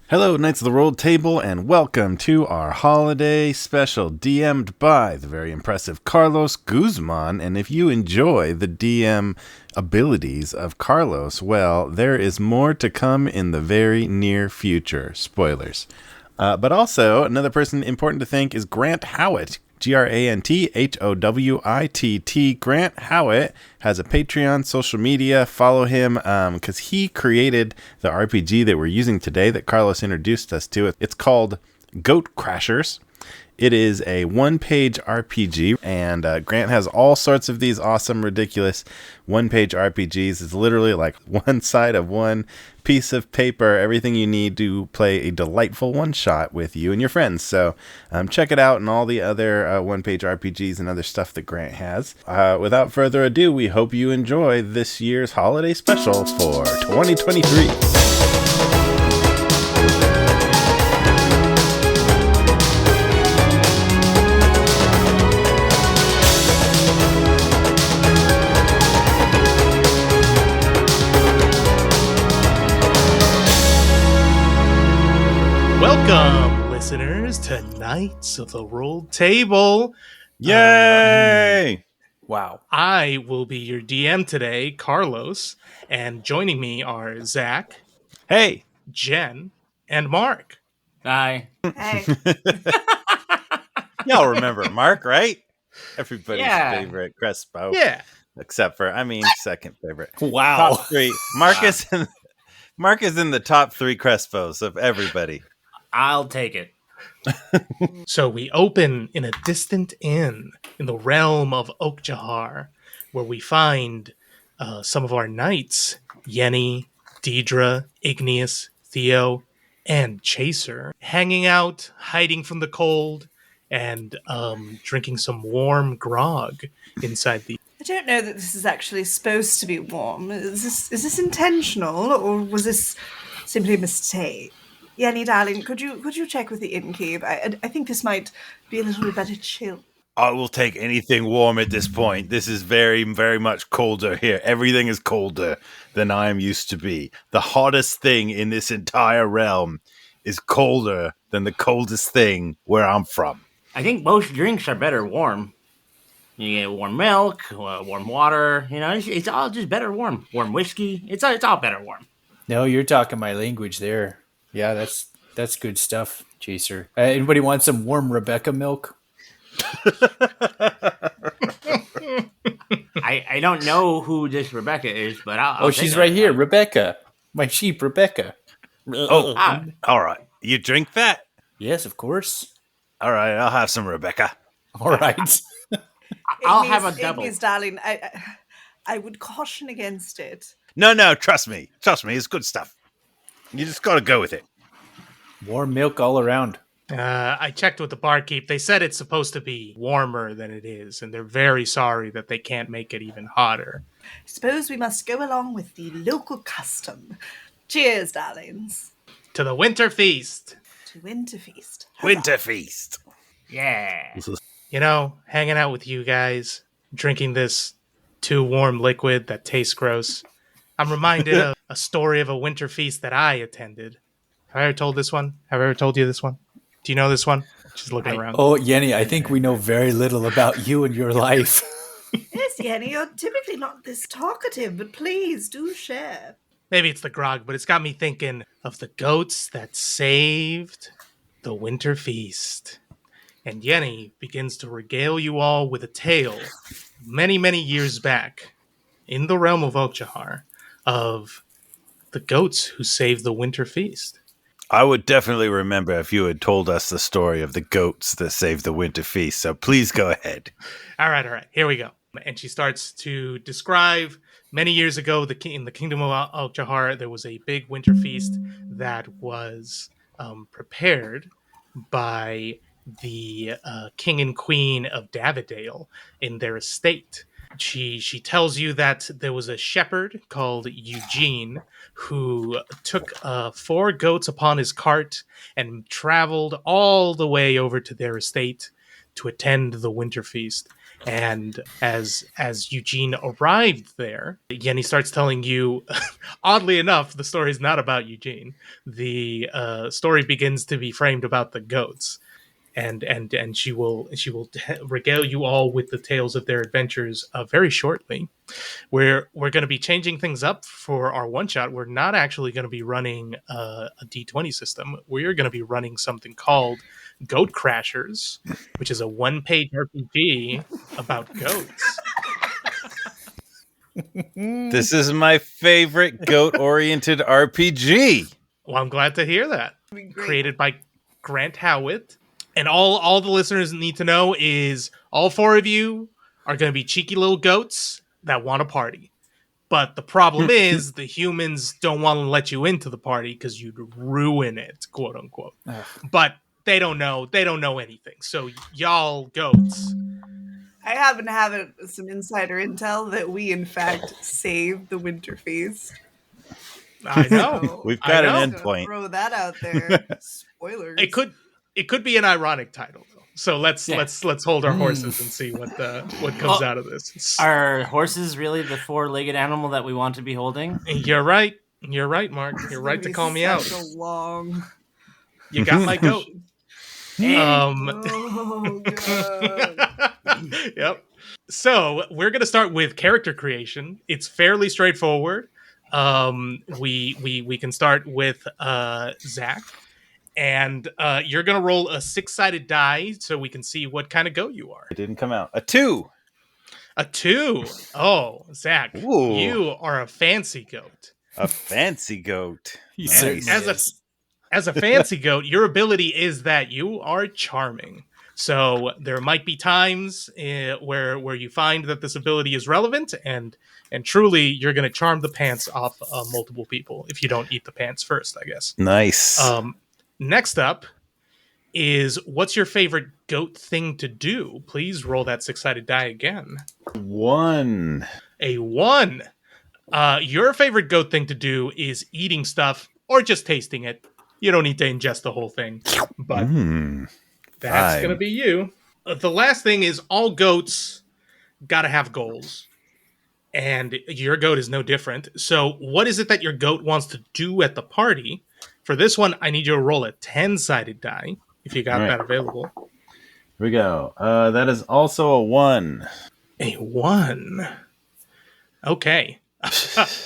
Hello, Knights of the Roll Table, and welcome to our holiday special, DM'd by the very impressive Carlos Guzman. And if you enjoy the DM abilities of Carlos, well, there is more to come in the very near future. Spoilers. But also, another person important to thank is Grant Howitt. GrantHowitt. Grant Howitt has a Patreon, social media. Follow him because he created the RPG that we're using today that Carlos introduced us to. It's called Goat Crashers. It is a one-page RPG, and Grant has all sorts of these awesome, ridiculous one-page RPGs. It's literally like one side of one piece of paper, everything you need to play a delightful one-shot with you and your friends. So check it out and all the other one-page RPGs and other stuff that Grant has. Without further ado, we hope you enjoy this year's holiday special for 2023. Welcome, listeners, to Knights of the Roll Table. Yay! Wow. I will be your DM today, Carlos, and joining me are Zach, Hey! Jen, and Mark. Hi. Hey. Y'all remember Mark, right? Everybody's Yeah. favorite Crespo. Yeah. Except for, second favorite. Wow. Top three. Mark is in the top three Crespos of everybody. I'll take it. So we open in a distant inn in the realm of Oakjahar, where we find some of our knights, Yenny, Deidre, Igneous, Theo, and Chaser, hanging out, hiding from the cold, and drinking some warm grog inside the... I don't know that this is actually supposed to be warm. Is this intentional, or was this simply a mistake? Yenny, darling, could you check with the innkeep? I think this might be a little bit better chill. I will take anything warm at this point. This is very, very much colder here. Everything is colder than I am used to be. The hottest thing in this entire realm is colder than the coldest thing where I'm from. I think most drinks are better warm. You get warm milk, warm water. You know, it's all just better warm. Warm whiskey. It's all better warm. No, you're talking my language there. Yeah, that's good stuff, Chaser. Anybody want some warm Rebecca milk? I don't know who this Rebecca is, but I'll she's take right it. here, Rebecca. My sheep, Rebecca. Oh, all right. You drink that? Yes, of course. All right, I'll have some Rebecca. All right. I'll have a double. Igneous, darling, I would caution against it. No, trust me. It's good stuff. You just got to go with it. Warm milk all around. I checked with the barkeep. They said it's supposed to be warmer than it is, and they're very sorry that they can't make it even hotter. I suppose we must go along with the local custom. Cheers, darlings. To the winter feast. To Winter Feast. Winter Feast. Yeah. You know, hanging out with you guys, drinking this too warm liquid that tastes gross. I'm reminded of a story of a winter feast that I attended. Have I ever told this one? Have I ever told you this one? Do you know this one? Just looking around. Oh, Yenny, I think we know very little about you and your life. Yes, Yenny, you're typically not this talkative, but please do share. Maybe it's the grog, but it's got me thinking of the goats that saved the winter feast. And Yenny begins to regale you all with a tale many, many years back in the realm of Oakjahar of the goats who saved the winter feast. I would definitely remember if you had told us the story of the goats that saved the winter feast, so please go ahead. All right, here we go. And she starts to describe many years ago in the kingdom of Oakjahar, there was a big winter feast that was prepared by the king and queen of Davidale in their estate. She tells you that there was a shepherd called Eugene who took 4 goats upon his cart and traveled all the way over to their estate to attend the winter feast. And as Eugene arrived there, Yenny starts telling you, oddly enough, the story is not about Eugene. The story begins to be framed about the goats. And she will regale you all with the tales of their adventures very shortly. We're going to be changing things up for our one shot. We're not actually going to be running a D20 system. We're going to be running something called Goat Crashers, which is a one-page RPG about goats. This is my favorite goat-oriented RPG. Well, I'm glad to hear that. Created by Grant Howitt. And all the listeners need to know is all four of you are going to be cheeky little goats that want to party. But the problem is the humans don't want to let you into the party because you'd ruin it, quote unquote. But they don't know anything. So y'all goats. I happen to have some insider intel that we, in fact, saved the winter feast. I know. We've got I an know. endpoint. Throw that out there. Spoilers. It could be an ironic title though. So let's hold our horses and see what comes out of this. Are horses really the four-legged animal that we want to be holding? You're right, Mark. You're right to call me out. So long. You got my goat. Oh, God. Yep. So we're gonna start with character creation. It's fairly straightforward. We can start with Zach. And you're going to roll a 6-sided die so we can see what kind of goat you are. It didn't come out. A 2. A 2. Oh, Zach, Ooh. You are a fancy goat. A fancy goat. He Nice. certainly is. As a fancy goat, your ability is that you are charming. So there might be times where you find that this ability is relevant, and truly you're going to charm the pants off multiple people if you don't eat the pants first, I guess. Nice. Next up is, what's your favorite goat thing to do? Please roll that 6-sided die again. 1. A 1. Your favorite goat thing to do is eating stuff or just tasting it. You don't need to ingest the whole thing, but that's going to be you. The last thing is, all goats got to have goals. And your goat is no different. So what is it that your goat wants to do at the party? For this one, I need you to roll a 10-sided die, if you got that available. Here we go. That is also a 1. A 1. Okay.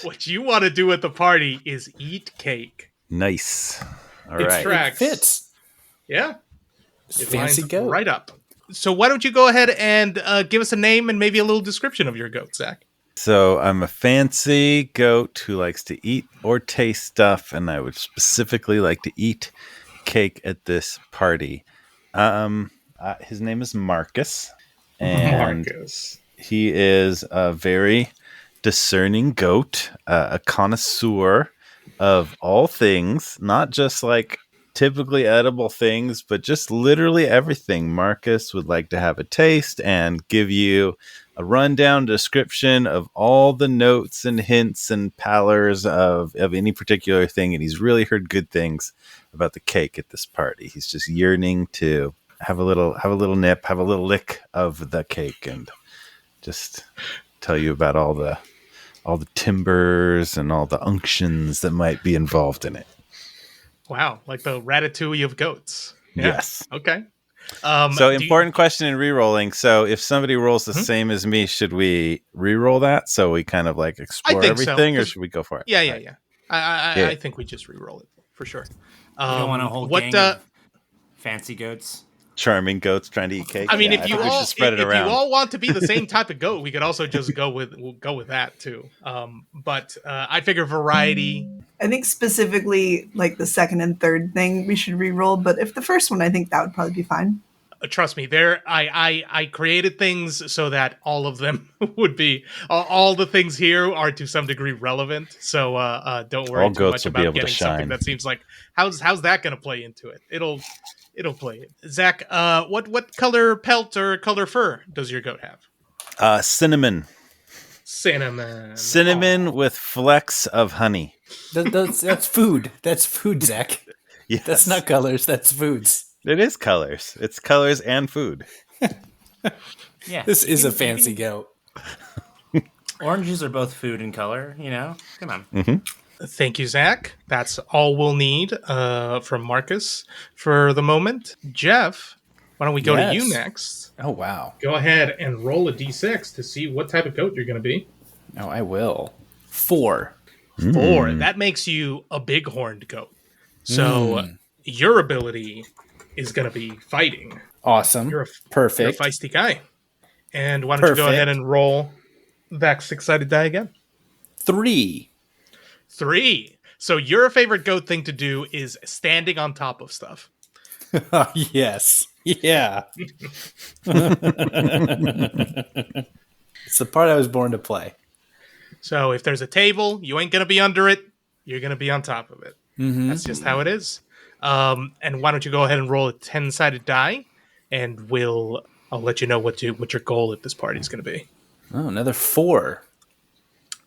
What you want to do at the party is eat cake. Nice. All It right. tracks. It fits. Yeah. It's It fancy lines goat. right up. So why don't you go ahead and give us a name and maybe a little description of your goat, Zach? So I'm a fancy goat who likes to eat or taste stuff, and I would specifically like to eat cake at this party. His name is Marcus, and he is a very discerning goat, a connoisseur of all things, not just like typically edible things, but just literally everything. Marcus would like to have a taste and give you a rundown description of all the notes and hints and pallors of any particular thing. And he's really heard good things about the cake at this party. He's just yearning to have a little nip, have a little lick of the cake, and just tell you about all the timbers and all the unctions that might be involved in it. Wow, like the ratatouille of goats. Yeah. Yes. Okay. So important question in re-rolling. So if somebody rolls the same as me, should we re-roll that so we kind of like explore everything, or should we go for it? Yeah. Right. I think we just re-roll it for sure. You don't want a whole gang of fancy goats. Charming goats trying to eat cake. I mean, Yeah, if you think we all should spread it if around. you all want to be the same type of goat, we could also just go with that too. But I figure variety. I think specifically like the second and third thing we should re-roll, but if the first one, I think that would probably be fine. Trust me, I created things so that all of them would be all the things here are to some degree relevant. So don't worry All too goats much will be about able to getting something shine. that seems like how's that going to play into it? It'll play it. Zach, what color pelt or color fur does your goat have? Cinnamon Cinnamon with flecks of honey. That's food. That's food, Zach. Yes. That's not colors. That's foods. It is colors. It's colors and food. Yeah. This is a fancy goat. Oranges are both food and color, Come on. Thank you, Zach. That's all we'll need from Marcus for the moment. Jeff, why don't we go to you Yes. next? Oh, wow. Go ahead and roll a d6 to see what type of goat you're going to be. Oh, I will. 4. 4. That makes you a big-horned goat. So your ability is going to be fighting. Awesome. You're a Perfect. feisty guy. And why don't you go ahead and roll that 6-sided die again? 3. 3. So your favorite goat thing to do is standing on top of stuff. Yes. Yeah. It's the part I was born to play. So if there's a table, you ain't going to be under it. You're going to be on top of it. That's just how it is. And why don't you go ahead and roll a 10-sided die, and I'll let you know what your goal at this party is going to be. Oh, another 4.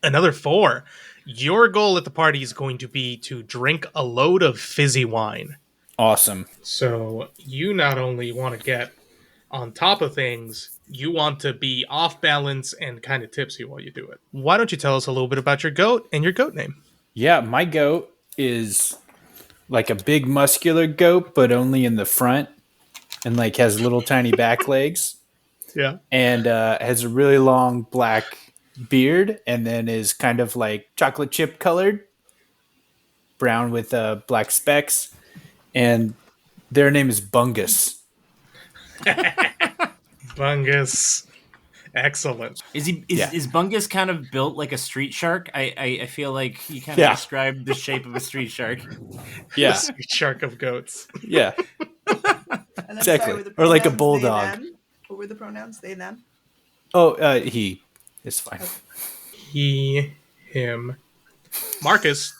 Another 4. Your goal at the party is going to be to drink a load of fizzy wine. Awesome. So you not only want to get on top of things, you want to be off balance and kind of tipsy while you do it. Why don't you tell us a little bit about your goat and your goat name? Yeah, my goat is like a big muscular goat, but only in the front, and like has little tiny back legs. Yeah. And has a really long black beard, and then is kind of like chocolate chip colored, brown with black specks. And their name is Bungus. Bungus. Excellent. Is Bungus kind of built like a street shark? I feel like you kind of Yeah. described the shape of a street shark. Yeah. Shark of goats. Yeah. And Exactly. were the Or like a pronouns bulldog. they, them? What were the pronouns? They, them? Oh, he. It's fine. He, him. Marcus,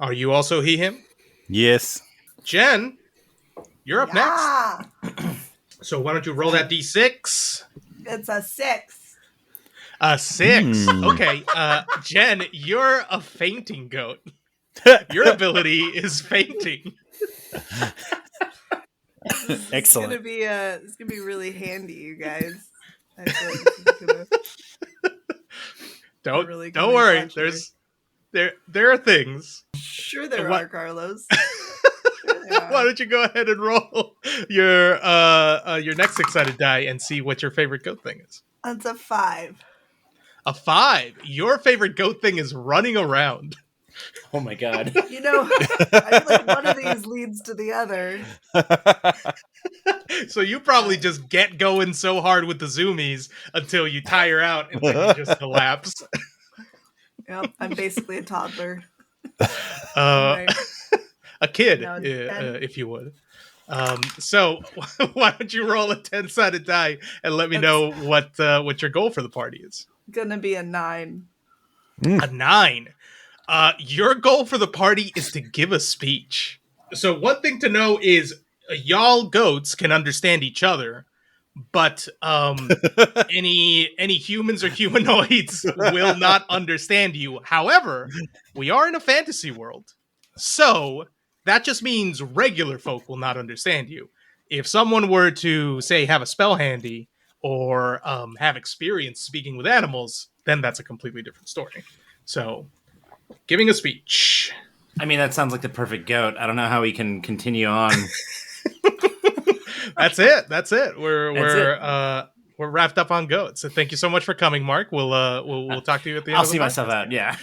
are you also he, him? Yes. Jen, you're up next. Ah, So why don't you roll that d6? it's a 6. A 6. Okay. Jen, you're a fainting goat. Your ability is fainting. Excellent. It's gonna be really handy, you guys. I feel like this is gonna Don't really don't come in worry. clutch There are things. Sure there What- are, Carlos. Sure there are. Why don't you go ahead and roll your next 6-sided die and see what your favorite goat thing is? That's a 5. A 5. Your favorite goat thing is running around. Oh my god. You know, I feel like one of these leads to the other. So you probably just get going so hard with the zoomies until you tire out and then you just collapse. Yep, I'm basically a toddler. Uh, Right. a kid, No, if you would. So why don't you roll a 10-sided die and let me know what your goal for the party is? Gonna be a 9. A 9. Your goal for the party is to give a speech. So one thing to know is y'all goats can understand each other, but any humans or humanoids will not understand you. However, we are in a fantasy world, so that just means regular folk will not understand you. If someone were to, say, have a spell handy or have experience speaking with animals, then that's a completely different story. So, giving a speech. I mean, that sounds like the perfect goat. I don't know how we can continue on. That's it. We're wrapped up on goats. So thank you so much for coming, Mark. We'll talk to you at the end. I'll of the see podcast. myself out. Yeah.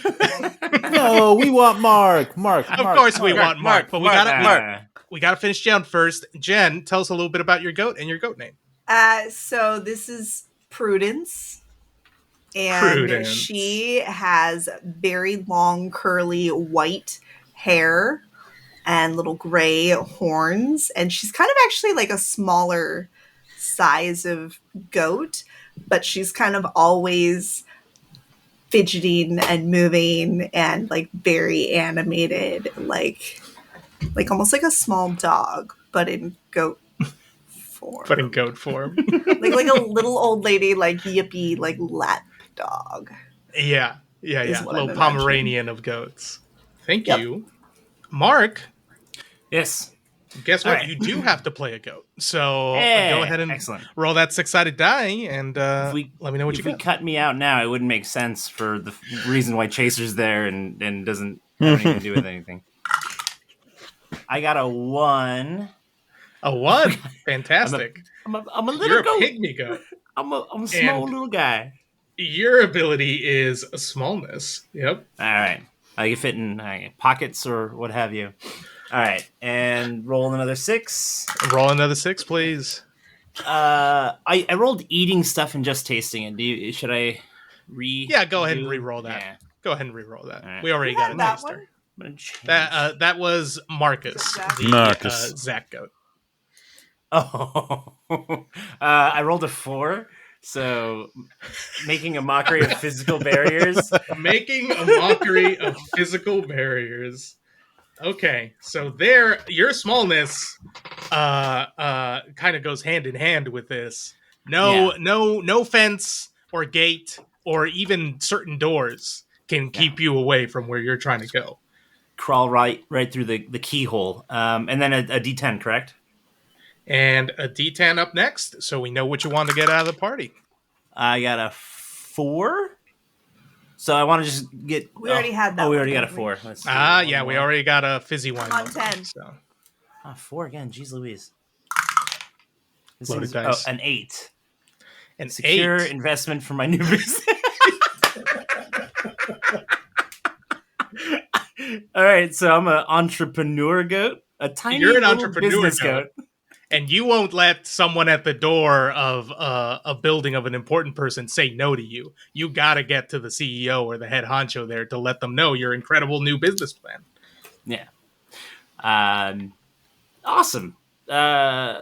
No, we want Mark. Mark. Of course, we want Mark, but we gotta Mark. we gotta finish Jen first. Jen, tell us a little bit about your goat and your goat name. So this is Prudence. And Prudence. she has very long, curly, white hair and little gray horns. And she's kind of actually like a smaller size of goat, but she's kind of always fidgeting and moving and like very animated, like almost like a small dog, but in goat form. But in goat form. like a little old lady, like yippy, like lap dog. Yeah. Is what Little I'm Pomeranian of goats. Thank Yep. you. Mark, Yes. Guess what? All right. You do have to play a goat. So Hey, go ahead and excellent. roll that 6-sided die, and let me know what you If we got. cut me out now, it wouldn't make sense for the reason why Chaser's there and doesn't have anything to do with anything. I got a 1. A 1. Fantastic. I'm a little You're a goat. pygmy goat. I'm a small And- little guy. Your ability is smallness. Yep. All right. I can fit in pockets or what have you. All right, and roll another 6. Roll another 6, please. I rolled eating stuff and just tasting it. Should I Yeah, go ahead and re-roll that. Yeah. Go ahead and re-roll that. All right. We already You got had a that taster. one? I'm gonna change. That was Marcus, Zach. the Marcus. Zach goat. Oh, I rolled a 4. So making a mockery of physical barriers. Making a mockery of physical barriers. Okay, so your smallness kind of goes hand in hand with this. No fence or gate or even certain doors can keep you away from where you're trying to go. Crawl right through the keyhole. And then a D10, correct? And a D10 up next, so we know what you want to get out of the party. I got a 4. So I want to just get. We already had that Oh, we one, already got a didn't we? 4. Let's see. Yeah, we already got a fizzy wine. On one, 10. So. 4 again. Jeez Louise. This Loaded is dice. an 8. An Secure 8. investment for my new business. All right, so I'm an entrepreneur goat. A tiny You're an little entrepreneur business goat. And you won't let someone at the door of a building of an important person say no to you. You got to get to the CEO or the head honcho there to let them know your incredible new business plan. Yeah. Awesome. I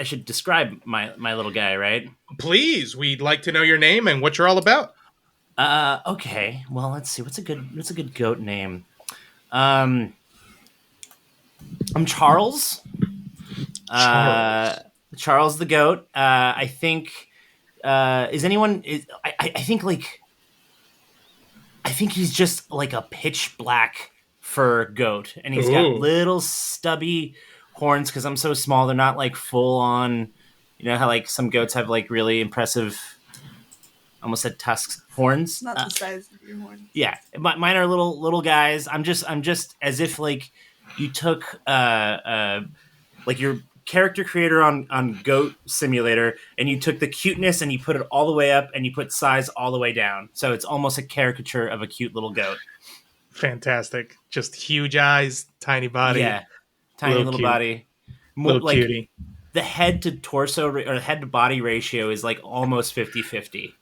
should describe my little guy, right? Please, we'd like to know your name and what you're all about. Okay. Well, let's see. What's a good goat name? I'm Charles. Charles the goat. I think. Is anyone? I think he's just like a pitch black fur goat, and he's got Ooh. little stubby horns. Because I'm so small, they're not like full on. You know how like some goats have like really impressive. Almost said tusks, horns. Not the size of your horn. Yeah, mine are little guys. I'm just as if like you took like your character creator on Goat Simulator and you took the cuteness and you put it all the way up and you put size all the way down. So it's almost a caricature of a cute little goat. Fantastic. Just huge eyes, tiny body. Yeah, tiny little cute. body. Little Like cutie. the head to torso or head to body ratio is like almost 50-50.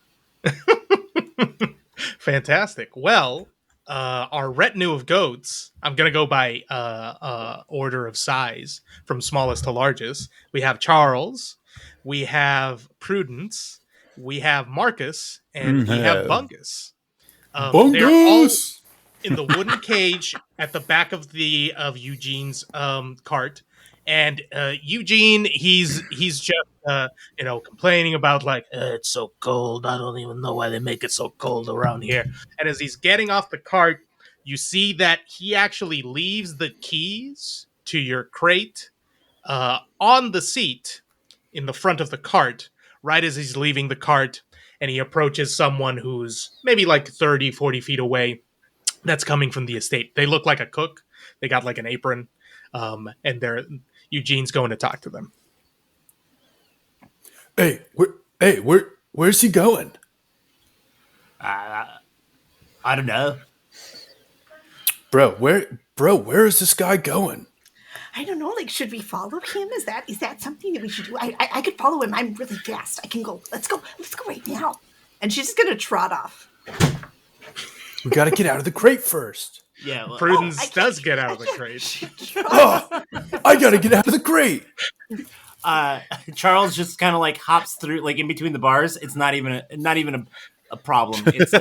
Fantastic. Well, our retinue of goats, I'm going to go by order of size from smallest to largest. We have Charles, we have Prudence, we have Marcus, and we have Bungus. They're all in the wooden cage at the back of Eugene's cart. And Eugene, he's just complaining about like it's so cold. I don't even know why they make it so cold around here. And as he's getting off the cart, you see that he actually leaves the keys to your crate on the seat in the front of the cart. Right as he's leaving the cart, and he approaches someone who's maybe like 30, 40 feet away. That's coming from the estate. They look like a cook. They got like an apron, and Eugene's going to talk to them. Where's he going? I don't know. Bro, where is this guy going? I don't know. Like, should we follow him? Is that something that we should do? I could follow him. I'm really fast. I can go. Let's go right now. And she's just gonna trot off. We gotta get out of the crate first. Yeah, well, Prudence does get out of the crate. Oh, I gotta get out of the crate. Charles just kind of like hops through, like in between the bars. It's not even a problem. It's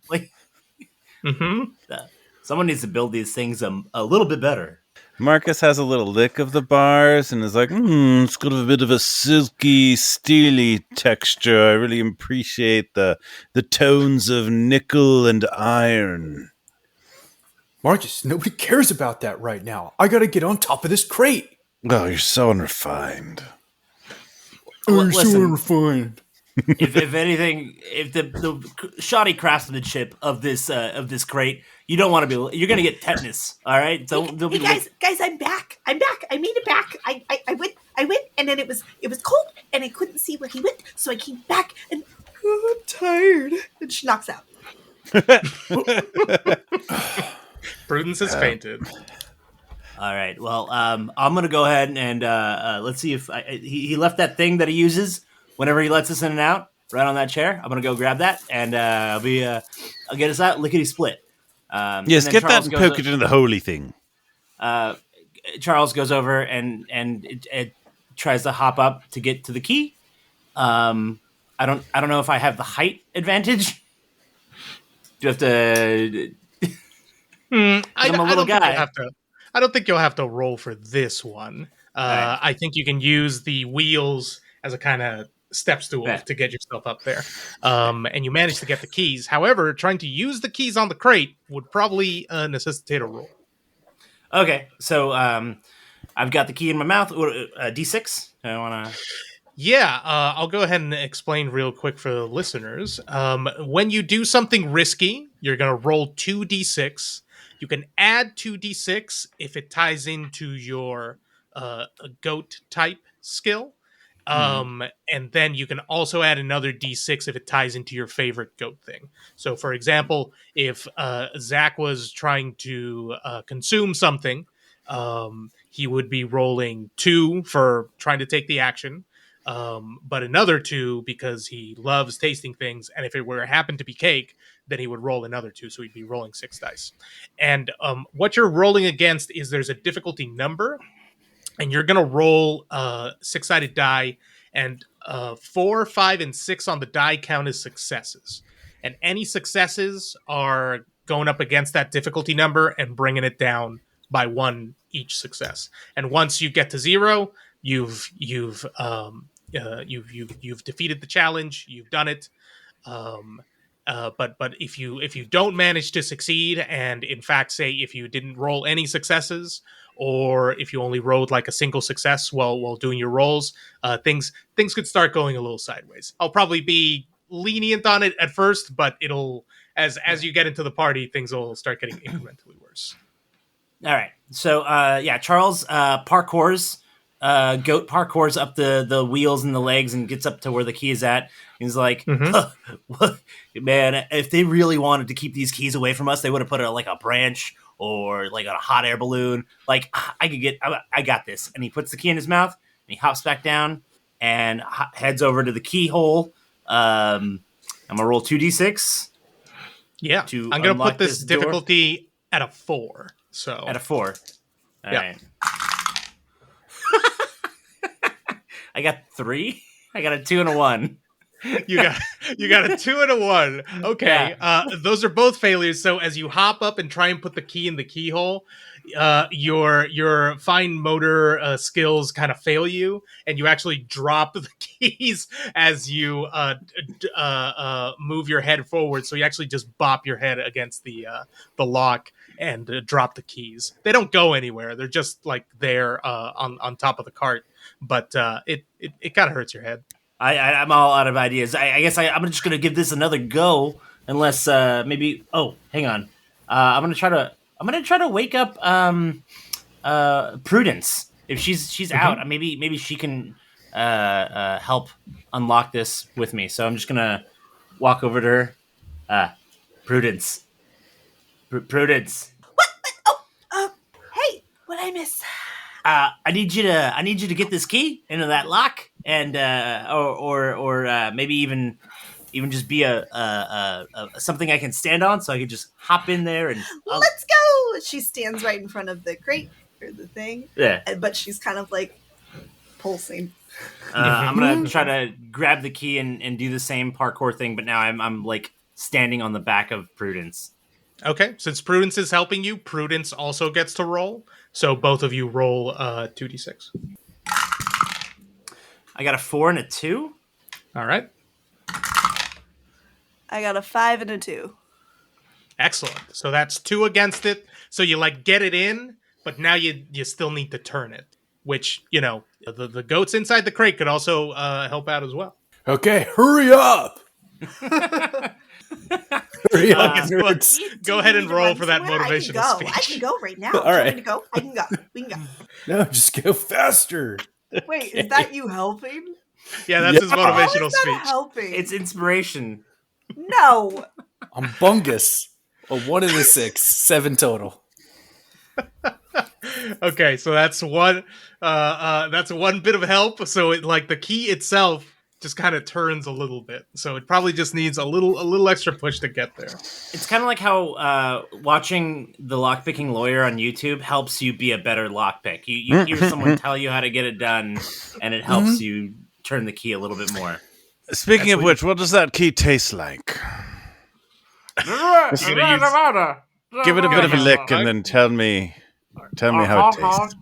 like someone needs to build these things a little bit better. Marcus has a little lick of the bars and is like, it's got a bit of a silky, steely texture. I really appreciate the tones of nickel and iron. Marcus, nobody cares about that right now. I gotta get on top of this crate. Oh, you're so unrefined. Listen, unrefined. if anything, if the shoddy craftsmanship of this crate, you don't want to be. You're gonna get tetanus. All right. Don't Hey be guys, I'm back. I made it back. I went, and then it was cold, and I couldn't see where he went, so I came back, and I'm tired. And she knocks out. Prudence has fainted. All right. Well, I'm gonna go ahead and let's see if he left that thing that he uses whenever he lets us in and out right on that chair. I'm gonna go grab that and I'll get us out lickety split. Yes, get that and poke it into the holy thing. Charles goes over and it tries to hop up to get to the key. I don't know if I have the height advantage. Do you have to? I'm a little guy. I don't think you'll have to roll for this one. Right. I think you can use the wheels as a kind of step stool to get yourself up there. And you manage to get the keys. However, trying to use the keys on the crate would probably necessitate a roll. Okay, so I've got the key in my mouth. D6. I want to. Yeah, I'll go ahead and explain real quick for the listeners. When you do something risky, you're going to roll 2d6. You can add 2d6 if it ties into your goat type skill. And then you can also add another d6 if it ties into your favorite goat thing. So, for example, if Zach was trying to consume something, he would be rolling 2 for trying to take the action. But another 2 because he loves tasting things, and if it were happened to be cake, then he would roll another 2, so he'd be rolling 6 dice. And what you're rolling against is there's a difficulty number, and you're gonna roll 6-sided die, and 4, 5, and 6 on the die count as successes, and any successes are going up against that difficulty number and bringing it down by 1 each success. And once you get to 0, you've defeated the challenge. You've done it. But if you don't manage to succeed, and in fact, say if you didn't roll any successes, or if you only rolled like a single success while doing your rolls, things could start going a little sideways. I'll probably be lenient on it at first, but it'll as you get into the party, things will start getting incrementally worse. All right. So Charles parkours. Goat parkours up the wheels and the legs and gets up to where the key is at. He's like, man, if they really wanted to keep these keys away from us, they would have put a branch or like a hot air balloon. Like, I got this. And he puts the key in his mouth and he hops back down and heads over to the keyhole. I'm gonna roll 2d6. Yeah, I'm gonna put this difficulty at a 4. So at a 4. All right. I got 3. I got a 2 and a 1. You got a 2 and a 1. Okay. Yeah. Those are both failures. So as you hop up and try and put the key in the keyhole, your fine motor skills kind of fail you, and you actually drop the keys as you move your head forward. So you actually just bop your head against the lock and drop the keys. They don't go anywhere. They're just like there on top of the cart. But it kind of hurts your head. I'm all out of ideas. I guess I'm just gonna give this another go, unless maybe. Oh, hang on. I'm gonna try to wake up Prudence if she's out. Maybe she can help unlock this with me. So I'm just gonna walk over to her. Prudence. Prudence. What? Oh, hey, what I miss? I need you to get this key into that lock, and or maybe even just be a something I can stand on, so I can just hop in there and let's go. She stands right in front of the crate or the thing. Yeah, but she's kind of like pulsing. I'm gonna try to grab the key and do the same parkour thing, but now I'm like standing on the back of Prudence. Okay, since Prudence is helping you, Prudence also gets to roll. So both of you roll 2d6. I got a 4 and a 2. All right. I got a 5 and a 2. Excellent. So that's 2 against it. So you like get it in, but now you still need to turn it, which, the goats inside the crate could also help out as well. Okay, hurry up! Hurry up, Guess what? nerds. Go ahead and roll for that Somewhere? motivational I speech. can go right now. All right. Want me to go? I can go. We can go. No, just go faster. Wait, is that you helping? Yeah, that's his How motivational is that speech. helping? It's inspiration. No. I'm bungus. A 1 and a 6, 7 total. Okay, so that's one. That's one bit of help. So it the key itself just kind of turns a little bit. So it probably just needs a little extra push to get there. It's kind of like how watching the lockpicking lawyer on YouTube helps you be a better lockpick. You hear someone tell you how to get it done, and it helps you turn the key a little bit more. Speaking of which, what does that key taste like? Give it a bit of a lick and then tell me how it tastes.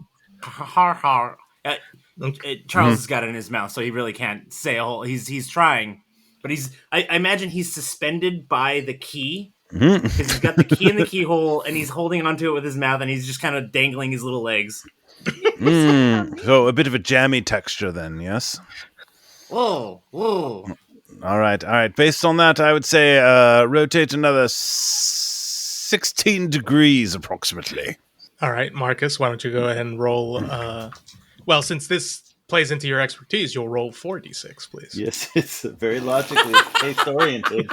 Charles has got it in his mouth, so he really can't say a whole. He's trying, but I imagine he's suspended by the key because he's got the key in the keyhole and he's holding onto it with his mouth and he's just kind of dangling his little legs. So a bit of a jammy texture then, yes? Whoa. All right. Based on that, I would say rotate another 16 degrees approximately. All right, Marcus, why don't you go ahead and roll? Well, since this plays into your expertise, you'll roll 4d6, please. Yes, it's very logically case-oriented.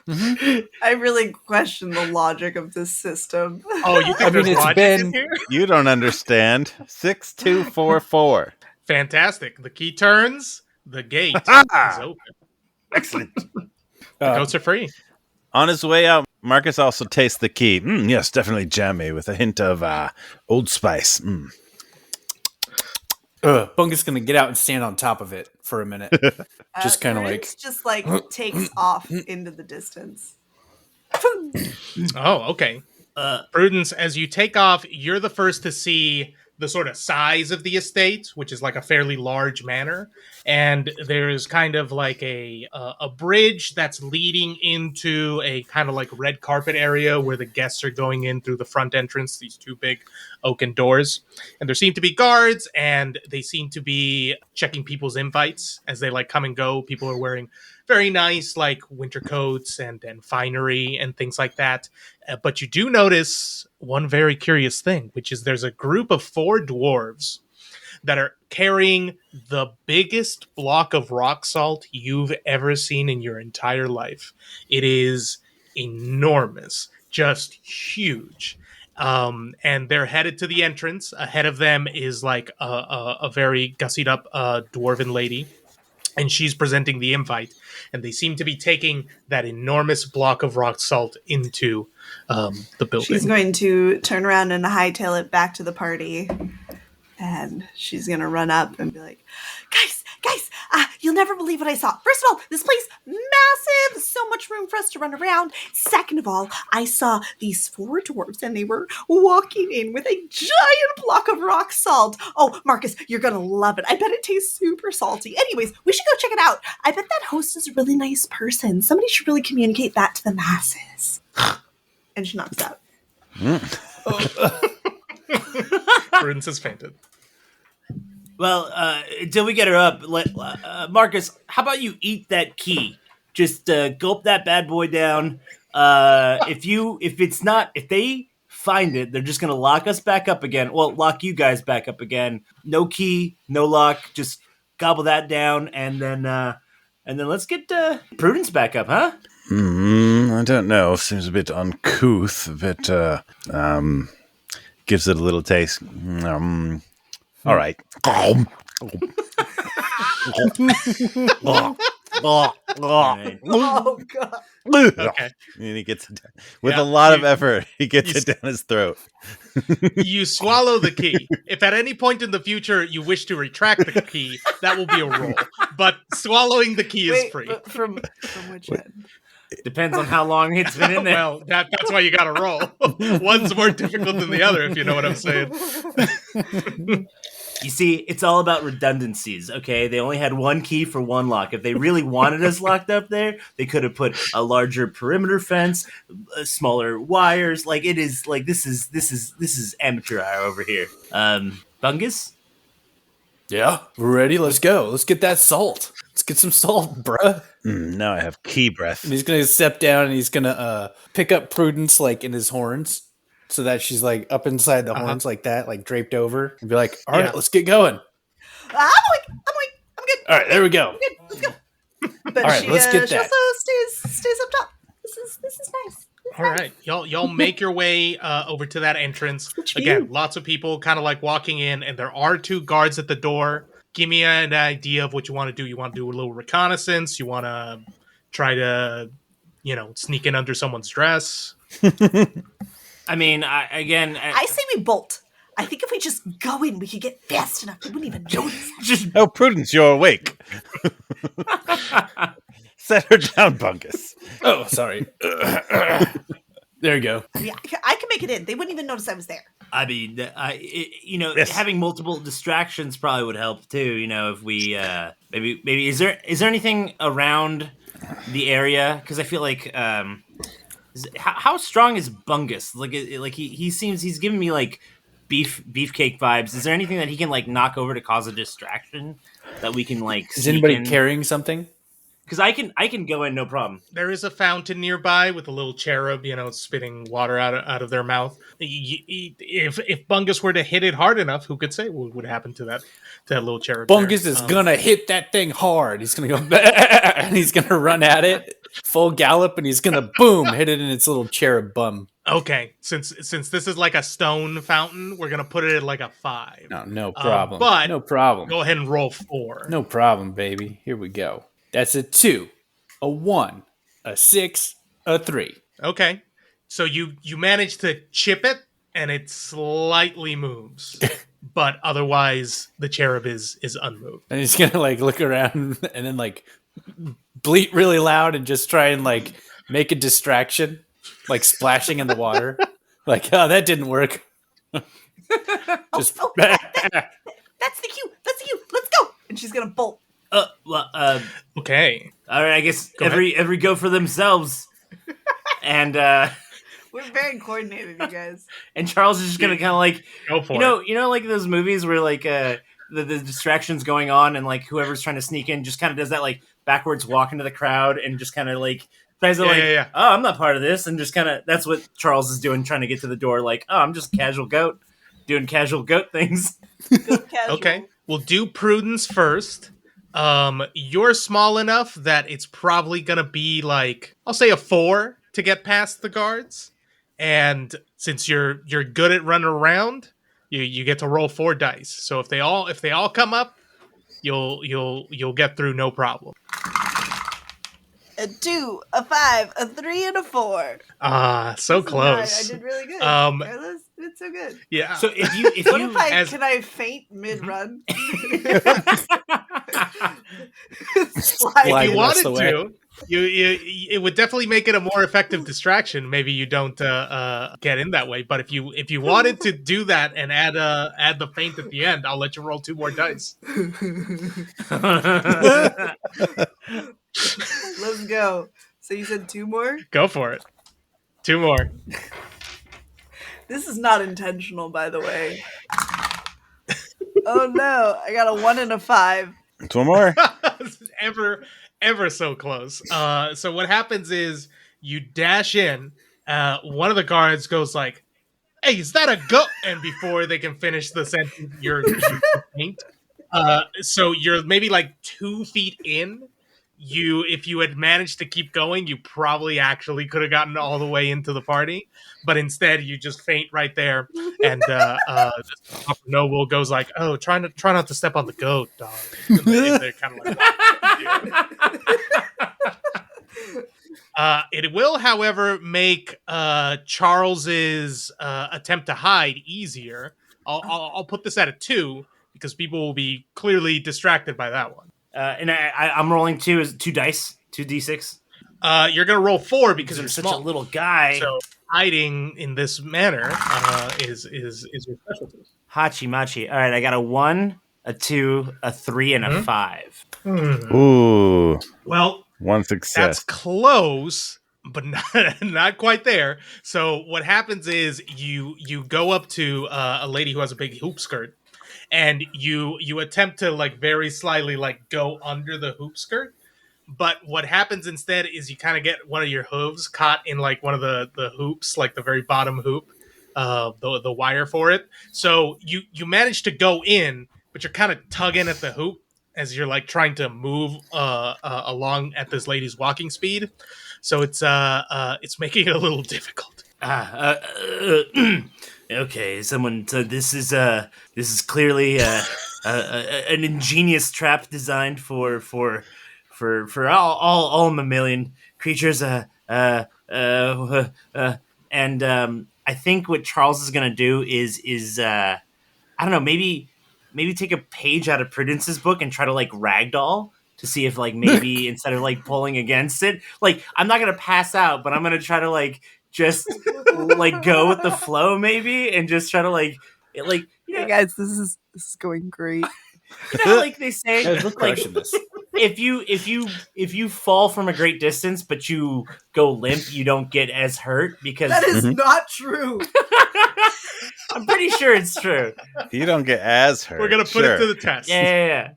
I really question the logic of this system. Oh, you think there's it's logic been- in here? You don't understand. 6, 2, 4, 4. Fantastic. The key turns. The gate is open. Excellent. The goats are free. On his way out, Marcus also tastes the key. Yes, definitely jammy with a hint of Old Spice. Bungus gonna get out and stand on top of it for a minute. Just kind of Prudence just takes off into the distance. Oh, okay. Prudence, as you take off, you're the first to see the sort of size of the estate, which is like a fairly large manor, and there's kind of like a bridge that's leading into a kind of like red carpet area where the guests are going in through the front entrance, these 2 big oaken doors, and there seem to be guards, and they seem to be checking people's invites as they come and go. People are wearing very nice winter coats and finery and things like that. But you do notice one very curious thing, which is there's a group of 4 dwarves that are carrying the biggest block of rock salt you've ever seen in your entire life. It is enormous, just huge. And they're headed to the entrance. Ahead of them is a very gussied up dwarven lady, and she's presenting the invite, and they seem to be taking that enormous block of rock salt into the building. She's going to turn around and hightail it back to the party. And she's going to run up and be like, Guys, you'll never believe what I saw. First of all, this place massive, so much room for us to run around. Second of all, I saw these 4 dwarves and they were walking in with a giant block of rock salt. Oh, Marcus, you're gonna love it. I bet it tastes super salty. Anyways, we should go check it out. I bet that host is a really nice person. Somebody should really communicate that to the masses. and she knocks out. Prudence has fainted. Well, until we get her up, Marcus, how about you eat that key? Just gulp that bad boy down. If they find it, they're just gonna lock us back up again. Well, lock you guys back up again. No key, no lock. Just gobble that down, and then let's get Prudence back up, huh? I don't know. Seems a bit uncouth, but gives it a little taste. All right. Oh, God. Okay. And he gets it down. With a lot of effort, he gets it down his throat. You swallow the key. If at any point in the future you wish to retract the key, that will be a roll. But swallowing the key is free. But from which end? Depends on how long it's been in there. Well, that's why you got to roll. One's more difficult than the other, if you know what I'm saying. You see, it's all about redundancies, okay? They only had one key for one lock. If they really wanted us locked up there, they could have put a larger perimeter fence, smaller wires. Like it is, like this is amateur hour over here. Bungus? Yeah, we're ready. Let's go. Let's get that salt. Let's get some salt, bruh. Now I have key breath. And he's gonna step down and he's gonna pick up Prudence like in his horns, so that she's like up inside the horns like that, like draped over, and be like, "All right, let's get going." I'm good. All right, there we go. I'm good. Let's go. But All right, let's get she that. also stays up top. This is nice. All right, y'all make your way over to that entrance. Again, lots of people kind of like walking in, and there are 2 guards at the door. Give me an idea of what you want to do. You want to do a little reconnaissance? You want to try to, sneak in under someone's dress? I mean, I say we bolt. I think if we just go in, we could get fast enough. They wouldn't even notice. Oh, Prudence, you're awake. Set her down, Bungus. Oh, sorry. There you go. Yeah, I can make it in. They wouldn't even notice I was there. I mean, Yes. having multiple distractions probably would help too. If we maybe is there anything around the area? Because I feel like how strong is Bungus? Like he seems he's giving me like beefcake vibes. Is there anything that he can like knock over to cause a distraction that we can like? Is anybody carrying something? Because I can go in, no problem. There is a fountain nearby with a little cherub, spitting water out of their mouth. If Bungus were to hit it hard enough, who could say what would happen to that little cherub? Bungus is gonna hit that thing hard. He's gonna go and he's gonna run at it full gallop, and he's gonna boom hit it in its little cherub bum. Okay, since this is like a stone fountain, we're gonna put it at like a 5. No problem. But no problem. Go ahead and roll 4. No problem, baby. Here we go. That's a 2, a 1, a 6, a 3. Okay, so you manage to chip it, and it slightly moves, but otherwise the cherub is unmoved. And he's gonna like look around and then like bleat really loud and just try and like make a distraction, like splashing in the water. Like, oh, that didn't work. Just that's the cue. Let's go. And she's gonna bolt. Okay. All right, I guess every go for themselves, and we're very coordinated, you guys. And Charles is just gonna kind of like go for it. You know, like those movies where like the distraction's going on, and like whoever's trying to sneak in just kind of does that like backwards walk into the crowd, and just kind of like tries to oh, I'm not part of this, and just kind of that's what Charles is doing, trying to get to the door. Like, oh, I'm just casual goat doing casual goat things. Okay, we'll do Prudence first. You're small enough that it's probably gonna be like, I'll say a 4 to get past the guards. And since you're good at running around, you get to roll 4 dice. So if they all come up, you'll get through no problem. A 2, a 5, a 3, and a 4. So close. I did really good. It's so good. Yeah. So if can I faint mid run? If you wanted to, it would definitely make it a more effective distraction. Maybe you don't get in that way, but if you wanted to do that and add the feint at the end, I'll let you roll 2 more dice. Let's go. So you said 2 more? Go for it. 2 more. This is not intentional, by the way. Oh no, I got a 1 and a 5. 2 more. ever so close. So what happens is you dash in. One of the guards goes like, "Hey, is that a goat?" And before they can finish the sentence, you're faint. So you're maybe like 2 feet in. If you had managed to keep going, you probably actually could have gotten all the way into the party, but instead you just faint right there. And Noble goes like, "Oh, try not to step on the goat, dog." And they're kind of like, it will, however, make Charles's attempt to hide easier. I'll put this at a 2 because people will be clearly distracted by that one. And I'm rolling 2 dice, 2d6. You're gonna roll 4 because you're such small. a little guy. So hiding in this manner is your specialty. Hachi Machi. All right, I got a 1, a 2, a 3, and a 5. Ooh, Well, one that's success. close, but not quite there. So what happens is you go up to a lady who has a big hoop skirt, and you attempt to like very slyly like go under the hoop skirt. But what happens instead is you kind of get one of your hooves caught in like one of the hoops, like the very bottom hoop, the wire for it. So you manage to go in, but you're kind of tugging at the hoop as you're like trying to move along at this lady's walking speed. So it's making it a little difficult. Okay, someone. So this is clearly an ingenious trap designed for all mammalian creatures. And I think what Charles is gonna do is I don't know, maybe take a page out of Prudence's book and try to like ragdoll to see if like maybe instead of like pulling against it, like I'm not gonna pass out, but I'm gonna try to like just like go with the flow maybe and just try to like Hey guys, this is going great. you know, like they say, Guys, we're like crushing this. if you fall from a great distance but you go limp, you don't get as hurt because That is not true. I'm pretty sure it's true. You don't get as hurt. We're gonna put it to the test. Yeah.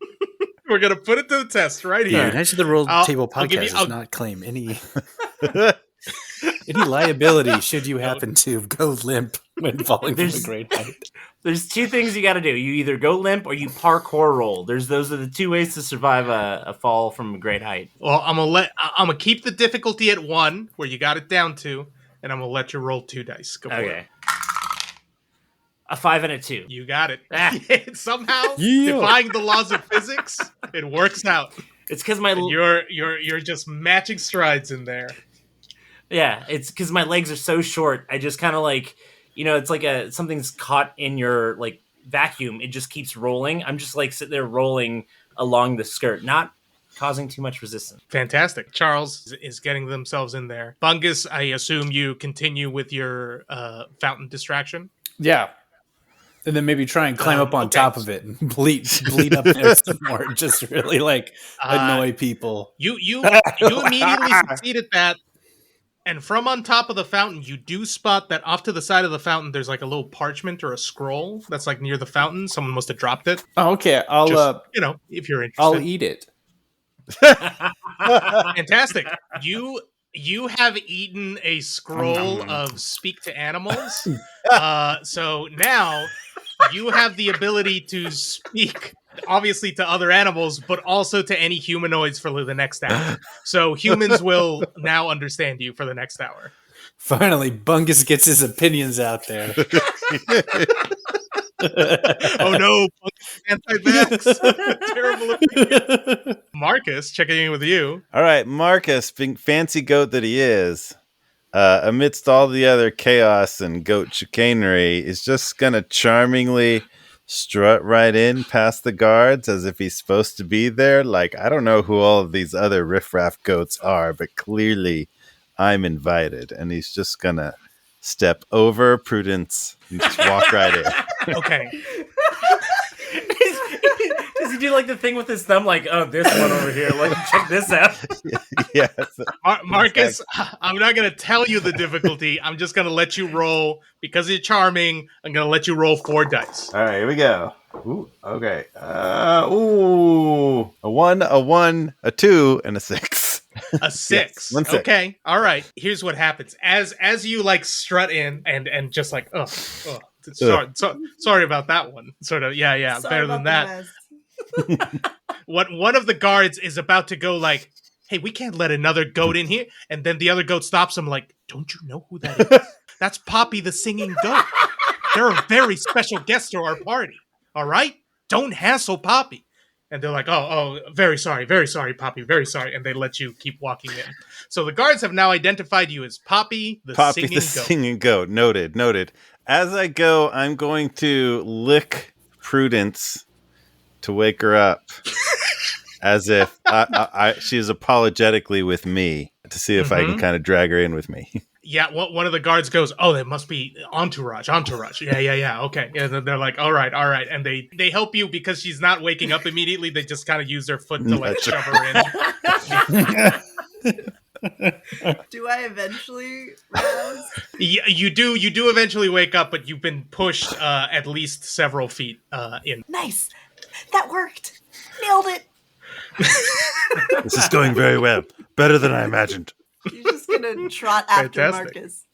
We're gonna put it to the test right The here. United the World I'll- Table I'll give Podcast you- does I'll- not claim any liability should you happen to go limp when falling from a There's- great height. There's two things you got to do. You either go limp or you parkour roll. Those are the two ways to survive a fall from a great height. Well, I'm gonna keep the difficulty at 1, where you got it down to, and I'm gonna let you roll 2 dice. Go for Okay. it. A 5 and a 2. You got it. Ah. Somehow, Yeah. defying the laws of physics, it works out. It's because my And you're just matching strides in there. it's because my legs are so short. I just kind of like, it's like something's caught in your like vacuum. It just keeps rolling. I'm just like sitting there rolling along the skirt, not causing too much resistance. Fantastic. Charles is getting themselves in there. Bungus, I assume you continue with your fountain distraction. Yeah. And then maybe try and climb up on okay. top of it and bleed up there some more. Just really like annoy people. You immediately succeed at that. And from on top of the fountain, you do spot that off to the side of the fountain, there's like a little parchment or a scroll that's like near the fountain. Someone must have dropped it. Oh, okay. I'll Just, if you're interested. I'll eat it. Fantastic. You have eaten a scroll of speak to animals. So now you have the ability to speak, obviously, to other animals, but also to any humanoids for the next hour. So humans will now understand you for the next hour. Finally, Bungus gets his opinions out there. Oh no, anti-vax. Terrible opinion. Marcus, checking in with you. All right, Marcus, being fancy goat that he is, amidst all the other chaos and goat chicanery, is just gonna charmingly strut right in past the guards as if he's supposed to be there. Like, I don't know who all of these other riffraff goats are, but clearly I'm invited. And he's just gonna step over Prudence and just walk right in. Okay. Does he do like the thing with his thumb, like, oh, this one over here, like, check this out? Yes. Marcus, I'm not going to tell you the difficulty. I'm just going to let you roll. Because you're charming, I'm going to let you roll 4 dice. All right, here we go. Ooh, okay. A 1, a 2, and a 6. A 6. Yes, 1 6. Okay. All right. Here's what happens. As you like strut in and just like, sorry about that one. Sort of, yeah, Sorry better about than the that. mess. What one of the guards is about to go like, hey, we can't let another goat in here. And then the other goat stops him like, don't you know who that is? That's Poppy the singing goat. They're a very special guest to our party. All right? Don't hassle Poppy. And they're like, oh, very sorry, Poppy, very sorry. And they let you keep walking in. So the guards have now identified you as Poppy the singing goat. Singing goat. Noted. As I go, I'm going to lick Prudence to wake her up, as if she is apologetically with me, to see if I can kind of drag her in with me. Yeah, one of the guards goes, "Oh, that must be entourage. Yeah. Okay." And then they're like, "All right," and they help you because she's not waking up immediately. They just kind of use their foot to like shove her in. Do I eventually rouse? Yeah, you do. You do eventually wake up, but you've been pushed at least several feet in. Nice. That worked. Nailed it. This is going very well. Better than I imagined. You're just gonna trot after Fantastic. Marcus.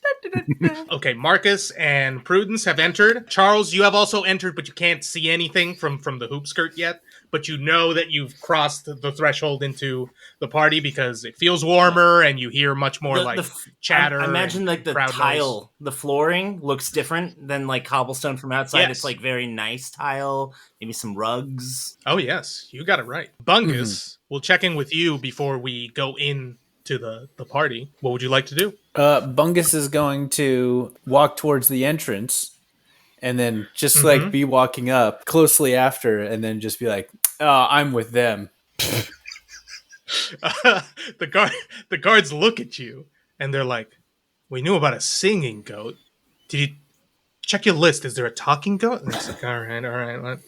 Okay, Marcus and Prudence have entered. Charles, you have also entered, but you can't see anything from the hoop skirt yet. But you know that you've crossed the threshold into the party because it feels warmer and you hear much more chatter. I imagine like the crowd tile, noise. the flooring looks different than like cobblestone from outside. Yes. It's like very nice tile, maybe some rugs. Oh, yes, you got it right. Bungus, we'll check in with you before we go in to the party. What would you like to do? Bungus is going to walk towards the entrance and then just like be walking up closely after and then just be like, oh, I'm with them. The guards look at you and they're like, we knew about a singing goat. Did you check your list? Is there a talking goat? And it's like, all right.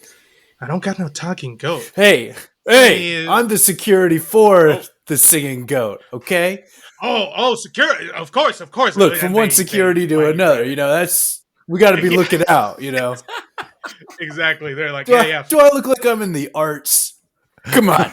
I don't got no talking goat. Hey, I'm the security for the singing goat, okay? Oh, security. Of course. Look, from one security to another, we got to be looking out, Exactly. They're like, Do I look like I'm in the arts? Come on.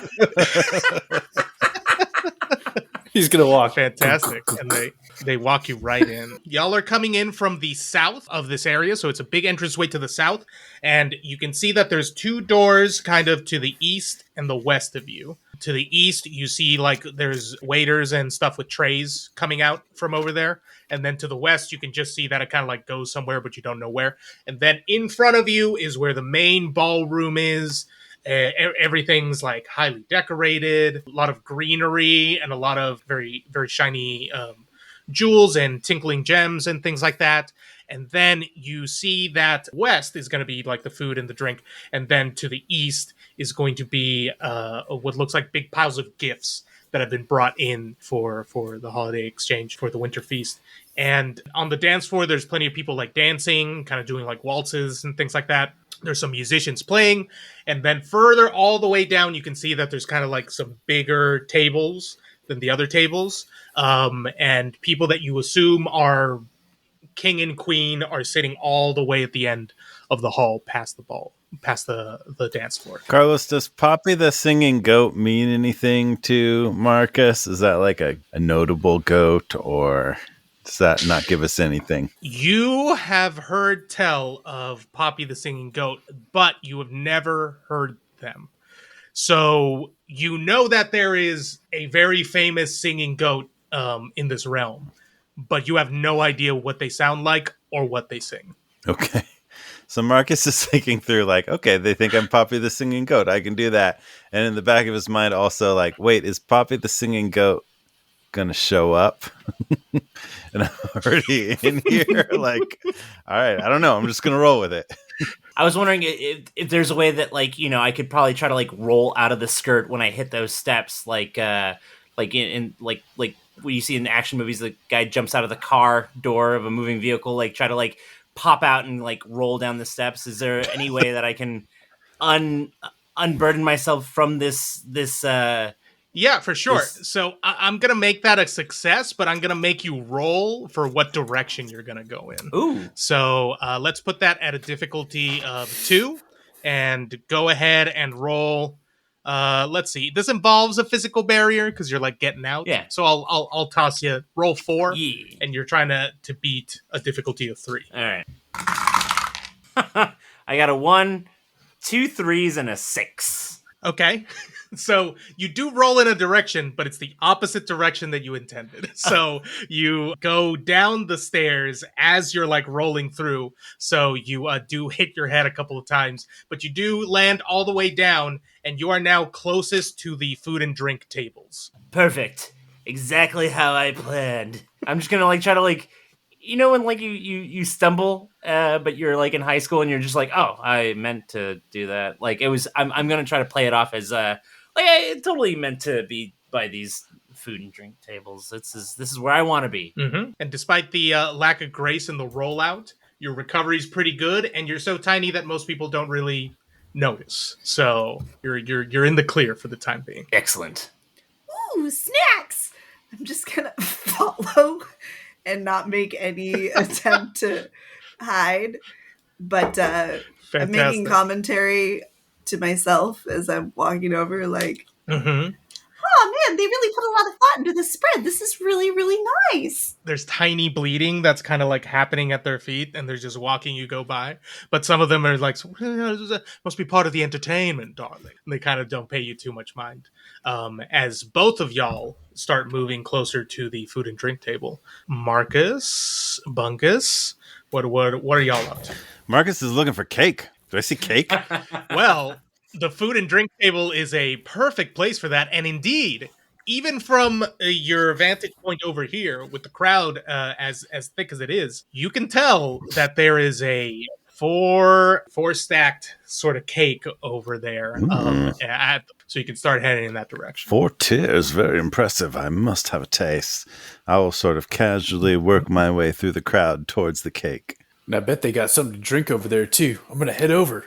He's going to walk. Fantastic. And they walk you right in. Y'all are coming in from the south of this area, so it's a big entranceway to the south. And you can see that there's two doors kind of to the east and the west of you. To the east, you see like there's waiters and stuff with trays coming out from over there. And then to the west, you can just see that it kind of like goes somewhere, but you don't know where. And then in front of you is where the main ballroom is. Everything's like highly decorated, a lot of greenery and a lot of very, very shiny jewels and tinkling gems and things like that. And then you see that west is going to be like the food and the drink. And then to the east is going to be what looks like big piles of gifts that have been brought in for the holiday exchange for the winter feast. And on the dance floor, there's plenty of people like dancing, kind of doing like waltzes and things like that. There's some musicians playing. And then further all the way down, you can see that there's kind of like some bigger tables than the other tables. And people that you assume are king and queen are sitting all the way at the end of the hall past the dance floor. Carlos, does Poppy the singing goat mean anything to Marcus? Is that like a notable goat, or does that not give us anything? You have heard tell of Poppy the singing goat, but you have never heard them. So you know that there is a very famous singing goat in this realm, but you have no idea what they sound like or what they sing. Okay. So Marcus is thinking through like, okay, they think I'm Poppy the singing goat. I can do that. And in the back of his mind also like, wait, is Poppy the singing goat going to show up? And I'm already in here like, all right, I don't know. I'm just going to roll with it. I was wondering if there's a way that like, I could probably try to like roll out of the skirt when I hit those steps, like in like what you see in action movies, the guy jumps out of the car door of a moving vehicle, like try to like pop out and like roll down the steps. Is there any way that I can unburden myself from this Yeah, for sure. So I'm going to make that a success, but I'm going to make you roll for what direction you're going to go in. Ooh. So let's put that at a difficulty of 2 and go ahead and roll. Let's see. This involves a physical barrier because you're like getting out. Yeah. So I'll toss you roll 4 Yeah. and you're trying to beat a difficulty of 3. All right. I got a 1, 2 3s, and a 6. Okay. So you do roll in a direction, but it's the opposite direction that you intended. So you go down the stairs as you're like rolling through. So you do hit your head a couple of times, but you do land all the way down and you are now closest to the food and drink tables. Perfect. Exactly how I planned. I'm just gonna like try to like, when like you stumble, but you're like in high school and you're just like, oh, I meant to do that. Like it was. I'm gonna try to play it off as like I totally meant to be by these food and drink tables. This is where I want to be. Mm-hmm. And despite the lack of grace in the rollout, your recovery's pretty good, and you're so tiny that most people don't really notice. So you're in the clear for the time being. Excellent. Ooh, snacks! I'm just gonna follow and not make any attempt to hide, but I'm making commentary to myself as I'm walking over, like, Mm-hmm. oh man, they really put a lot of thought into this spread. This is really, really nice. There's tiny bleeding that's kind of like happening at their feet, and they're just walking you go by. But some of them are like, must be part of the entertainment, darling. And they kind of don't pay you too much mind. As both of y'all start moving closer to the food and drink table, Marcus, Bungus, what are y'all up to? Marcus is looking for cake. Do I see cake? Well, the food and drink table is a perfect place for that, and indeed, even from your vantage point over here, with the crowd as thick as it is, you can tell that there is a four stacked sort of cake over there. So you can start heading in that direction. 4 tiers, very impressive. I must have a taste. I will sort of casually work my way through the crowd towards the cake. And I bet they got something to drink over there too. I'm gonna head over.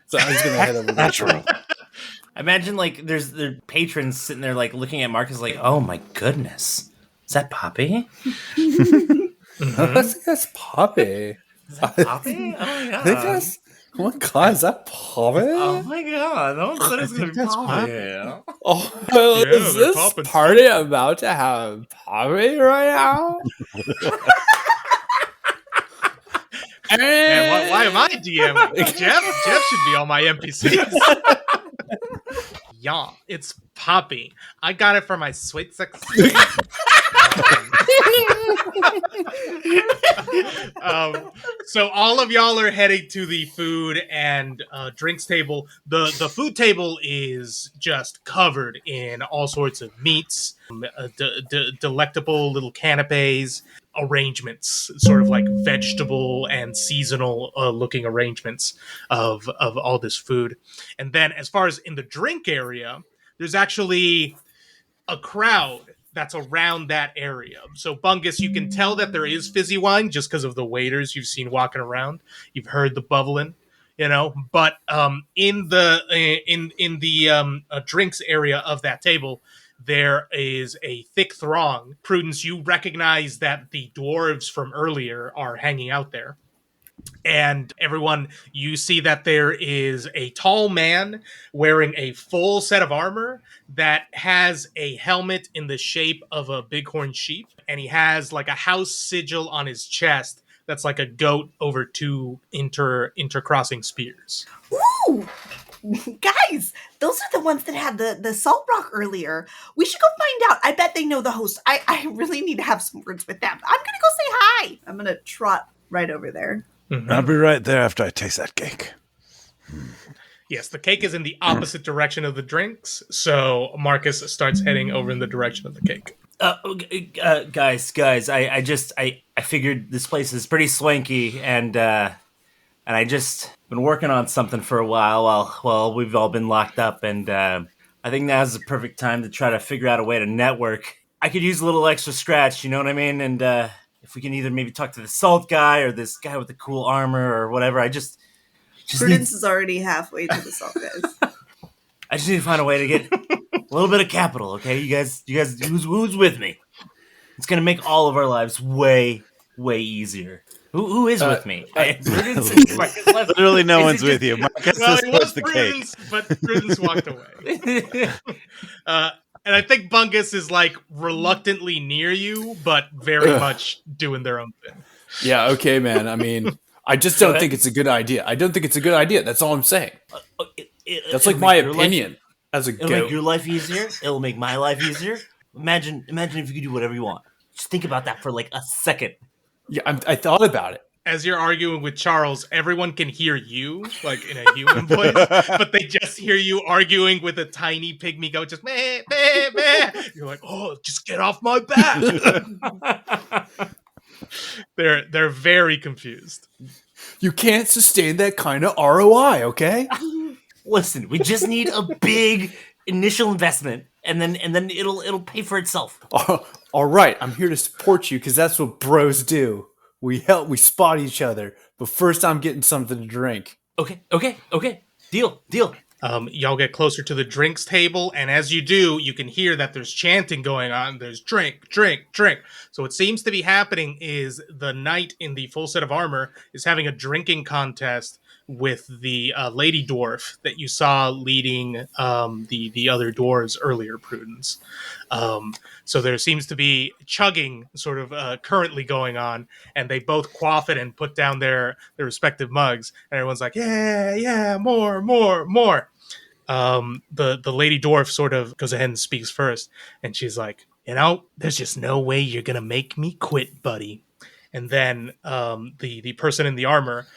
So I'm just gonna head over. Natural. Imagine like there's their patrons sitting there like looking at Marcus like, oh my goodness, is that Poppy? That's Poppy. Is that Poppy? Oh my god. I think that's. Oh my god, is that Poppy? Oh my god! No one said it's gonna be Poppy. Oh, Yeah, is they're this popping party about to have Poppy right now? Man, why am I DMing? Jeff should be on my NPCs. Yeah, it's Poppy. I got it for my sweet 16. So all of y'all are heading to the food and drinks table. The food table is just covered in all sorts of meats, delectable little canapes, arrangements, sort of like vegetable and seasonal looking arrangements of all this food. And then as far as in the drink area, there's actually a crowd that's around that area. So Bungus, you can tell that there is fizzy wine just because of the waiters you've seen walking around. You've heard the bubbling, but in the drinks area of that table, there is a thick throng. Prudence, you recognize that the dwarves from earlier are hanging out there. And everyone, you see that there is a tall man wearing a full set of armor that has a helmet in the shape of a bighorn sheep. And he has like a house sigil on his chest that's like a goat over two intercrossing spears. Ooh, guys, those are the ones that had the salt rock earlier. We should go find out. I bet they know the host. I really need to have some words with them. I'm gonna go say hi. I'm gonna trot right over there. Mm-hmm. I'll be right there after I taste that cake. Yes, the cake is in the opposite direction of the drinks, so Marcus starts heading over in the direction of the cake. Guys, I figured this place is pretty swanky, and I just been working on something for a while we've all been locked up, and I think now's the perfect time to try to figure out a way to network. I could use a little extra scratch, you know what I mean? And if we can either maybe talk to the salt guy or this guy with the cool armor or whatever, I just Prudence is already halfway to the salt guys. I just need to find a way to get a little bit of capital, okay? You guys, who's with me? It's gonna make all of our lives way easier. Who is with me? Literally no one's with you. Marcus Well, it was the cake. Prudence, but Prudence walked away. And I think Bungus is like reluctantly near you, but very much doing their own thing. Yeah, okay, man. I mean, I just don't think it's a good idea. I don't think it's a good idea. That's all I'm saying. That's like my opinion as a It'll goat. make your life easier. It'll make my life easier. Imagine if you could do whatever you want. Just think about that for like a second. Yeah, I thought about it. As you're arguing with Charles, everyone can hear you, like in a human voice, but they just hear you arguing with a tiny pygmy goat, just meh, meh, meh. You're like, oh, just get off my back. They're very confused. You can't sustain that kind of ROI, okay? Listen, we just need a big initial investment, and then it'll pay for itself. All right, I'm here to support you because that's what bros do. We spot each other, but first I'm getting something to drink. Okay. Deal. Y'all get closer to the drinks table, and as you do, you can hear that there's chanting going on. There's drink, drink, drink. So what seems to be happening is the knight in the full set of armor is having a drinking contest with the lady dwarf that you saw leading the other dwarves earlier, Prudence. So there seems to be chugging sort of currently going on, and they both quaff it and put down their respective mugs, and everyone's like, yeah, more. The lady dwarf sort of goes ahead and speaks first, and she's like, there's just no way you're gonna make me quit, buddy. And then the person in the armor,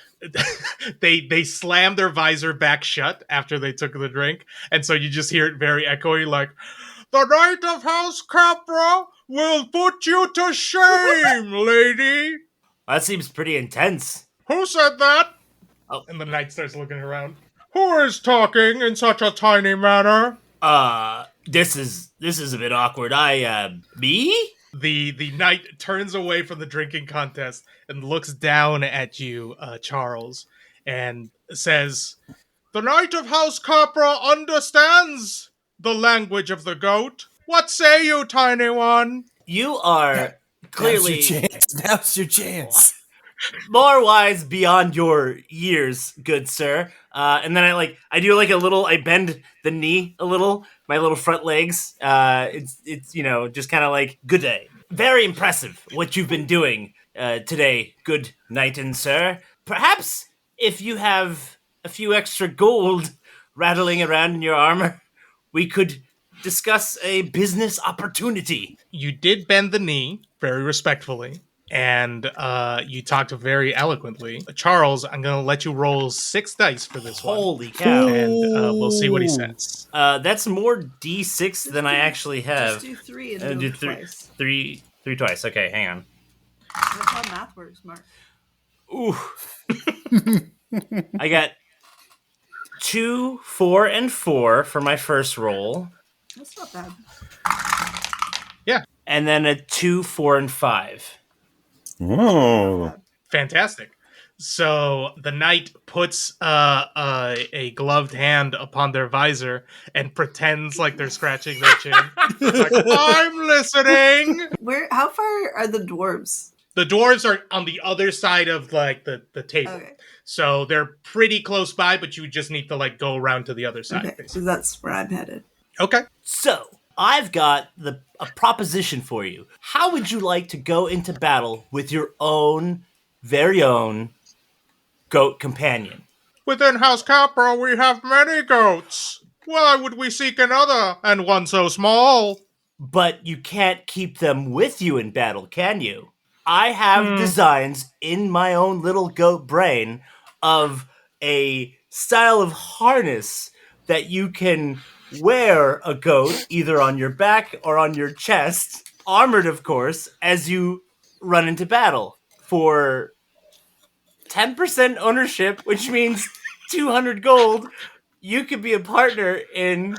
they slam their visor back shut after they took the drink, and so you just hear it very echoey, like, the Knight of House Capra will put you to shame, lady. That seems pretty intense. Who said that? Oh. And the knight starts looking around. Who is talking in such a tiny manner? This is a bit awkward. Me? The knight turns away from the drinking contest and looks down at you, Charles, and says, the Knight of House Capra understands the language of the goat. What say you, tiny one? You are clearly Now's your chance. more wise beyond your years, good sir. And then I bend the knee a little, my little front legs. It's just kind of like, good day. Very impressive what you've been doing today, good knight and sir. Perhaps if you have a few extra gold rattling around in your armor, we could discuss a business opportunity. You did bend the knee very respectfully, and you talked very eloquently. Charles, I'm going to let you roll 6 dice for this one. Holy cow. And we'll see what he says. That's more D6 than I actually have. Just do 3 and do it twice. Three twice. Okay, hang on. That's how math works, Mark. Ooh. I got 2, 4, and 4 for my first roll. That's not bad. Yeah. And then a 2, 4, and 5. Oh. Fantastic. So the knight puts a gloved hand upon their visor and pretends like they're scratching their chin. It's like, I'm listening. How far are the dwarves? The dwarves are on the other side of like the table. Okay. So they're pretty close by, but you just need to like go around to the other side. Okay, so that's where I'm headed. Okay. So, I've got a proposition for you. How would you like to go into battle with your very own goat companion? Within House Capra, we have many goats. Why would we seek another, and one so small? But you can't keep them with you in battle, can you? I have designs in my own little goat brain of a style of harness that you can wear a goat either on your back or on your chest, armored, of course, as you run into battle for 10% ownership, which means 200 gold. You could be a partner in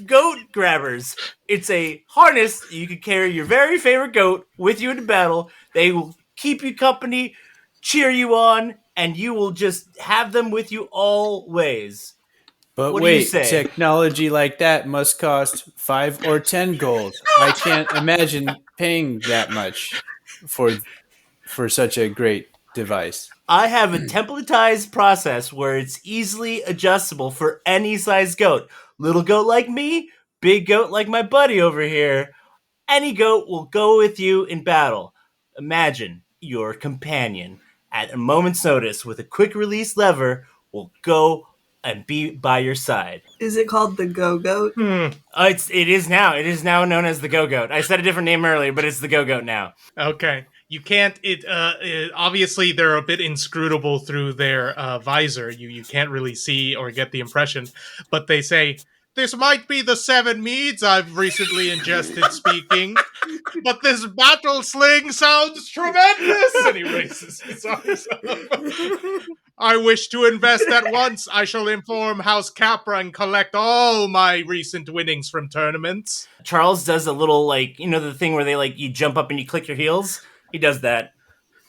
goat grabbers. It's a harness. You can carry your very favorite goat with you into battle. They will keep you company, cheer you on, and you will just have them with you always. But What do you wait, say? technology like that must cost 5 or 10 gold. I can't imagine paying that much for such a great device. I have a templatized process where it's easily adjustable for any size goat. Little goat like me, big goat like my buddy over here. Any goat will go with you in battle. Imagine your companion at a moment's notice with a quick release lever will go and be by your side. Is it called the Go-Goat? It is now. It is now known as the Go-Goat. I said a different name earlier, but it's the Go-Goat now. Okay. You can't. Obviously they're a bit inscrutable through their visor. You can't really see or get the impression. But they say, "This might be the 7 meads I've recently ingested." Speaking, But this battle sling sounds tremendous! And he raises his arms up. I wish to invest at once. I shall inform House Capra and collect all my recent winnings from tournaments. Charles does a little, like, you know, the thing where they, like, you jump up and you click your heels? He does that.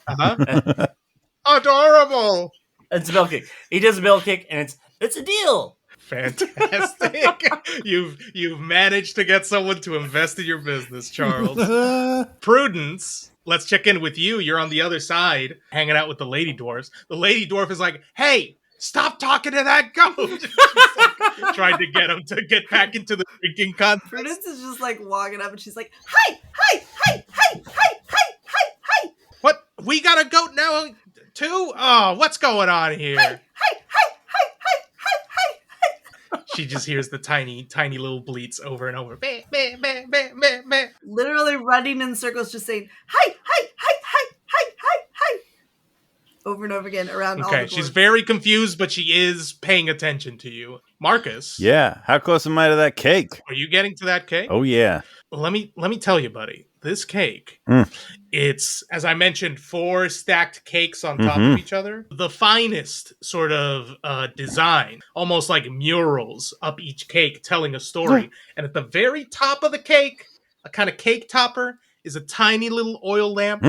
Uh-huh. Adorable! It's a bell kick. He does a bell kick, and it's a deal. Fantastic. You've managed to get someone to invest in your business, Charles. Prudence, let's check in with you. You're on the other side, hanging out with the lady dwarfs. The lady dwarf is like, hey, stop talking to that goat. She's like, trying to get him to get back into the drinking contest. Prudence is just like walking up and she's like, hi, hi, hi, hi, hi, hi, hi, hi, What? We got a goat now too? Oh, what's going on here? hi, hi, hi, hi, hi, hi, hi. She just hears the tiny little bleats over and over. Meh, meh, meh, meh, meh, meh. Literally running in circles, just saying, hi, hi, hi, hi, hi, hi, hi. Over and over again around all the Okay, boards. she's very confused, but she is paying attention to you. Marcus. Yeah. How close am I to that cake? Are you getting to that cake? Oh, yeah. Let me tell you, buddy. This cake, it's, as I mentioned, 4 stacked cakes on top of each other. The finest sort of design, almost like murals up each cake telling a story. And at the very top of the cake, a kind of cake topper, is a tiny little oil lamp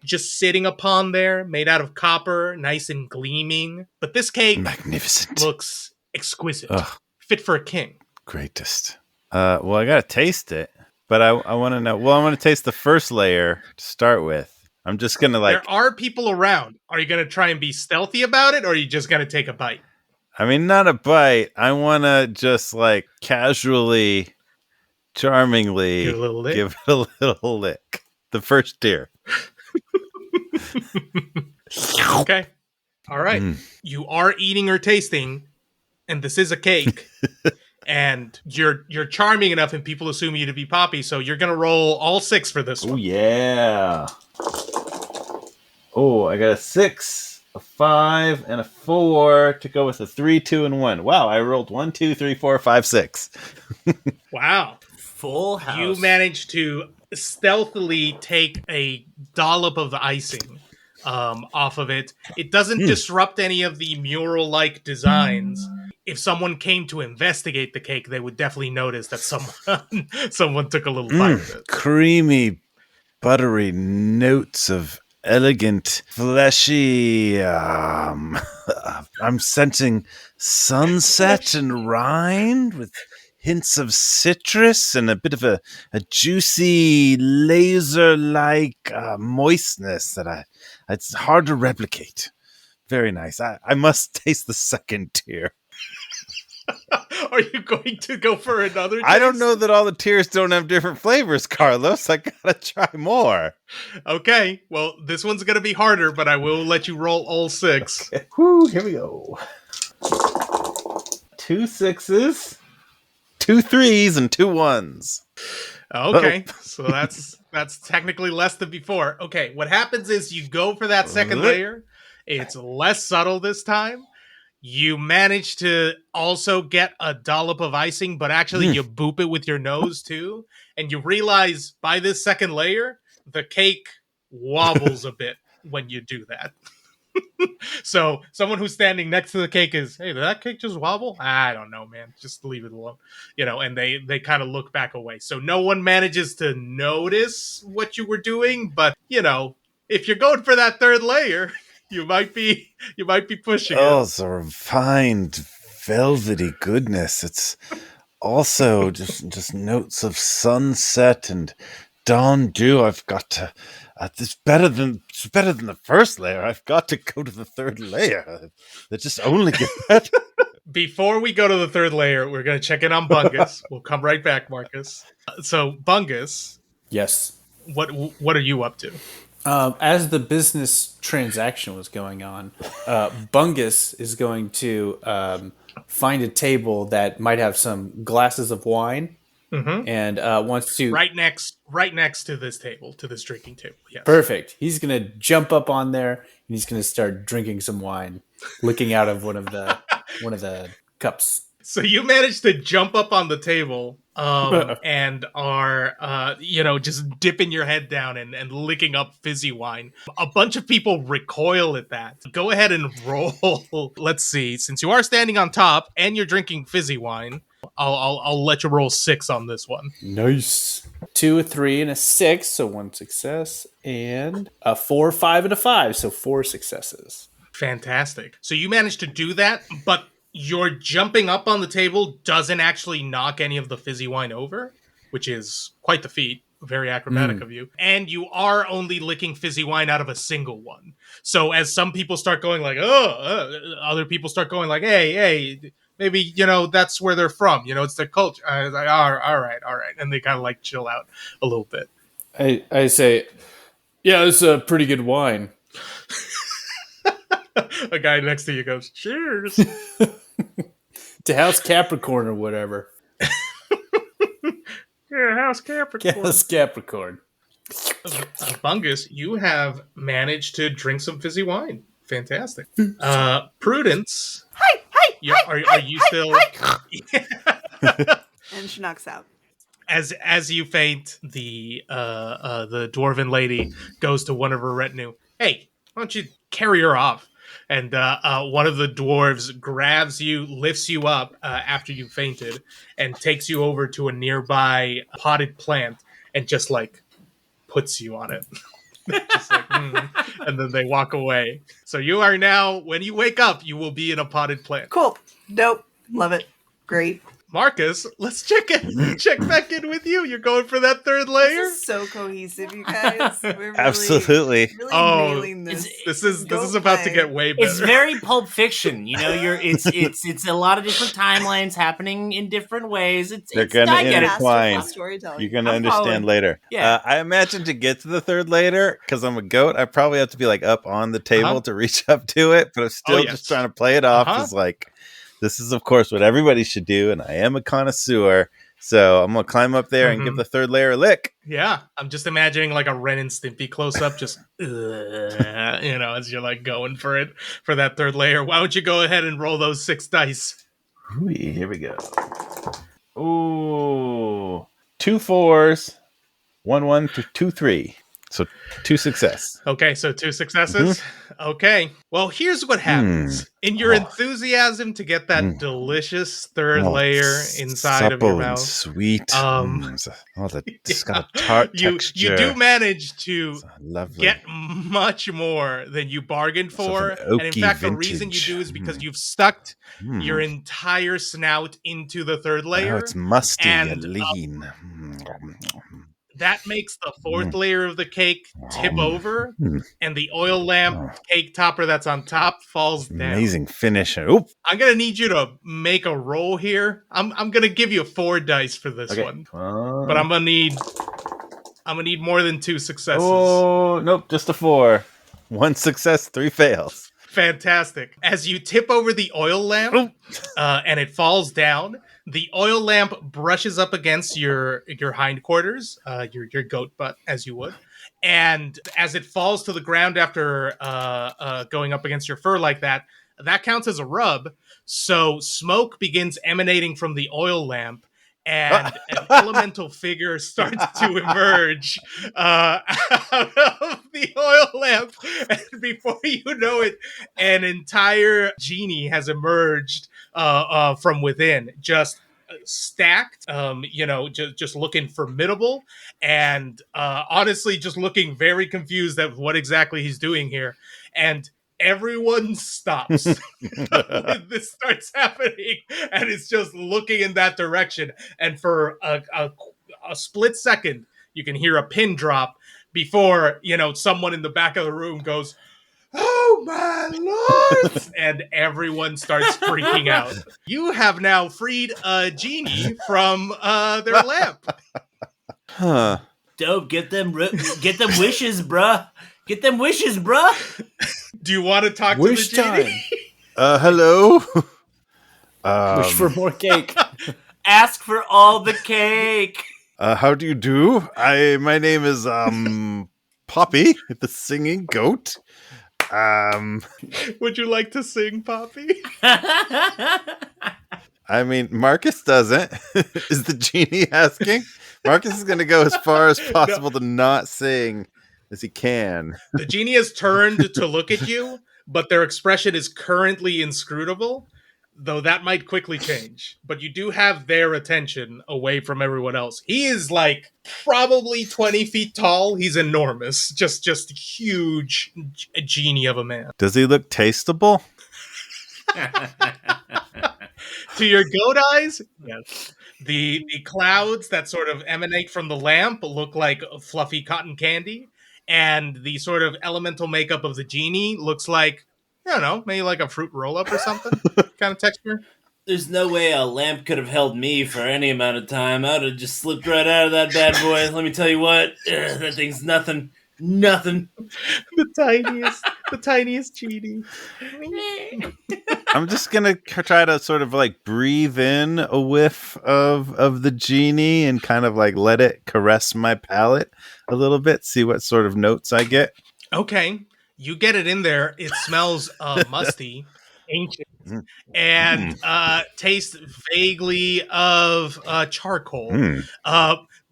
just sitting upon there, made out of copper, nice and gleaming. But this cake Magnificent. looks exquisite, Ugh. fit for a king. Greatest. Well, I got to taste it. But I want to know. Well, I want to taste the first layer to start with. I'm just going to There are people around. Are you going to try and be stealthy about it, or are you just going to take a bite? I mean, not a bite. I want to just like casually, charmingly Give it a little lick. give it a little lick. The first tier. Okay. All right. You are eating or tasting, and this is a cake. And you're charming enough, and people assume you to be Poppy, so you're gonna roll all 6 for this Oh, one. yeah. Oh, I got a 6, a 5, and a 4 to go with a 3, 2, and 1. Wow, I rolled 1, 2, 3, 4, 5, 6. Wow. Full house. You managed to stealthily take a dollop of the icing off of it. It doesn't disrupt any of the mural-like designs. If someone came to investigate the cake, they would definitely notice that someone took a little bite of it. Creamy, buttery notes of elegant, fleshy. I'm sensing sunset and rind with hints of citrus and a bit of a juicy, laser-like moistness that it's hard to replicate. Very nice. I must taste the second tier. Are you going to go for another taste? I don't know that all the tiers don't have different flavors, Carlos. I gotta try more. Okay, well, this one's going to be harder, but I will let you roll all 6. Okay. Whew, here we go. 2 6s, 2 3s, and 2 1s. Okay, so that's technically less than before. Okay, what happens is you go for that second layer. It's less subtle this time. You manage to also get a dollop of icing, but actually you boop it with your nose too. And you realize by this second layer, the cake wobbles a bit when you do that. So someone who's standing next to the cake is, hey, did that cake just wobble? I don't know, man. Just leave it alone. And they kind of look back away. So no one manages to notice what you were doing. But, if you're going for that third layer, you might be pushing Oh, it. it's a refined, velvety goodness. It's also just notes of sunset and dawn dew. I've got to. It's better than the first layer. I've got to go to the third layer. They just only get better. Before we go to the third layer, we're going to check in on Bungus. We'll come right back, Marcus. So, Bungus, Yes. what are you up to? As the business transaction was going on, Bungus is going to find a table that might have some glasses of wine, and wants to Right next to this table, to this drinking table. Yes. Perfect. He's gonna jump up on there and he's gonna start drinking some wine, licking out of one of the cups. So you managed to jump up on the table and are, just dipping your head down and licking up fizzy wine. A bunch of people recoil at that. Go ahead and roll. Let's see. Since you are standing on top and you're drinking fizzy wine, I'll let you roll 6 on this one. Nice. 2, a 3, and a 6, so 1 success, and a 4, 5, and a 5, so 4 successes. Fantastic. So you managed to do that, but your jumping up on the table doesn't actually knock any of the fizzy wine over, which is quite the feat. Very acrobatic of you. And you are only licking fizzy wine out of a single one. So as some people start going like, other people start going like, hey, maybe, that's where they're from. It's their culture. I was like, all right. And they kind of like chill out a little bit. I say, yeah, it's a pretty good wine. A guy next to you goes, cheers. To House Capricorn or whatever. Yeah, House Capricorn. House Capricorn. Bungus, you have managed to drink some fizzy wine. Fantastic. Prudence. Hi. Are you still? And she knocks out. As you faint, the dwarven lady goes to one of her retinue. Hey, why don't you carry her off? And one of the dwarves grabs you, lifts you up after you fainted, and takes you over to a nearby potted plant and just like puts you on it. Just like, and then they walk away. So you are now, when you wake up, you will be in a potted plant. Cool. Nope. Love it. Great. Marcus, let's check back in with you. You're going for that third layer? This is so cohesive, you guys. We're really, Absolutely. really Oh, nailing this. This is about to get way better. It's very Pulp Fiction, it's a lot of different timelines happening in different ways. They're gonna I get it. intertwine. Masterful storytelling. You're going to I'm understand following. later. Yeah. I imagine to get to the third layer, because I'm a goat, I probably have to be like up on the table to reach up to it, but I'm still just trying to play it off as like, this is, of course, what everybody should do, and I am a connoisseur, so I'm going to climb up there and give the third layer a lick. Yeah, I'm just imagining like a Ren and Stimpy close-up, just, as you're like going for it, for that third layer. Why don't you go ahead and roll those 6 dice? Ooh, here we go. Ooh. 2 4s, 1 1, 2 3. So 2 success. Okay, so 2 successes. Okay. Well, here's what happens. In your enthusiasm to get that delicious third layer inside of your mouth. Sweet. It's got a tart texture. You do manage to lovely. get much more than you bargained for. And in fact, the reason you do is because you've stuck your entire snout into the third layer. Oh, it's musty and lean. That makes the 4th layer of the cake tip over, and the oil lamp cake topper that's on top falls down. Amazing finish. Oop. I'm gonna need you to make a roll here. I'm gonna give you 4 dice for this one, but I'm gonna need more than 2 successes. Oh nope, just a 4. 1 success, 3 fails. Fantastic. As you tip over the oil lamp, and it falls down. The oil lamp brushes up against your hindquarters, your goat butt, as you would. And as it falls to the ground after going up against your fur like that, that counts as a rub. So smoke begins emanating from the oil lamp, and an elemental figure starts to emerge out of the oil lamp. And before you know it, an entire genie has emerged from within, just stacked, just looking formidable, and honestly just looking very confused at what exactly he's doing here. And everyone stops when this starts happening, and it's just looking in that direction. And for a split second, you can hear a pin drop before, someone in the back of the room goes, "Oh my lord!" and everyone starts freaking out. You have now freed a genie from their lamp. Huh. Dope, get them wishes, bruh. Get them wishes, bruh. Do you want to talk Wish to the time. genie? Hello? Wish for more cake. Ask for all the cake. How do you do? My name is Poppy, the singing goat. Would you like to sing, Poppy? I mean, Marcus doesn't. Is the genie asking? Marcus is going to go as far as possible to not sing as he can. The genie has turned to look at you, but their expression is currently inscrutable, though that might quickly change. But you do have their attention away from everyone else. He is like probably 20 feet tall. He's enormous. Just huge genie of a man. Does he look tasteable? To your goat eyes, yes. The clouds that sort of emanate from the lamp look like fluffy cotton candy, and the sort of elemental makeup of the genie looks like, I don't know, maybe like a fruit roll-up or something kind of texture. There's no way a lamp could have held me for any amount of time. I would have just slipped right out of that bad boy. Let me tell you what, that thing's nothing. Nothing. The tiniest genie. I'm just gonna try to sort of like breathe in a whiff of the genie and kind of like let it caress my palate a little bit, see what sort of notes I get. Okay, you get it in there. It smells musty, ancient, and tastes vaguely of charcoal.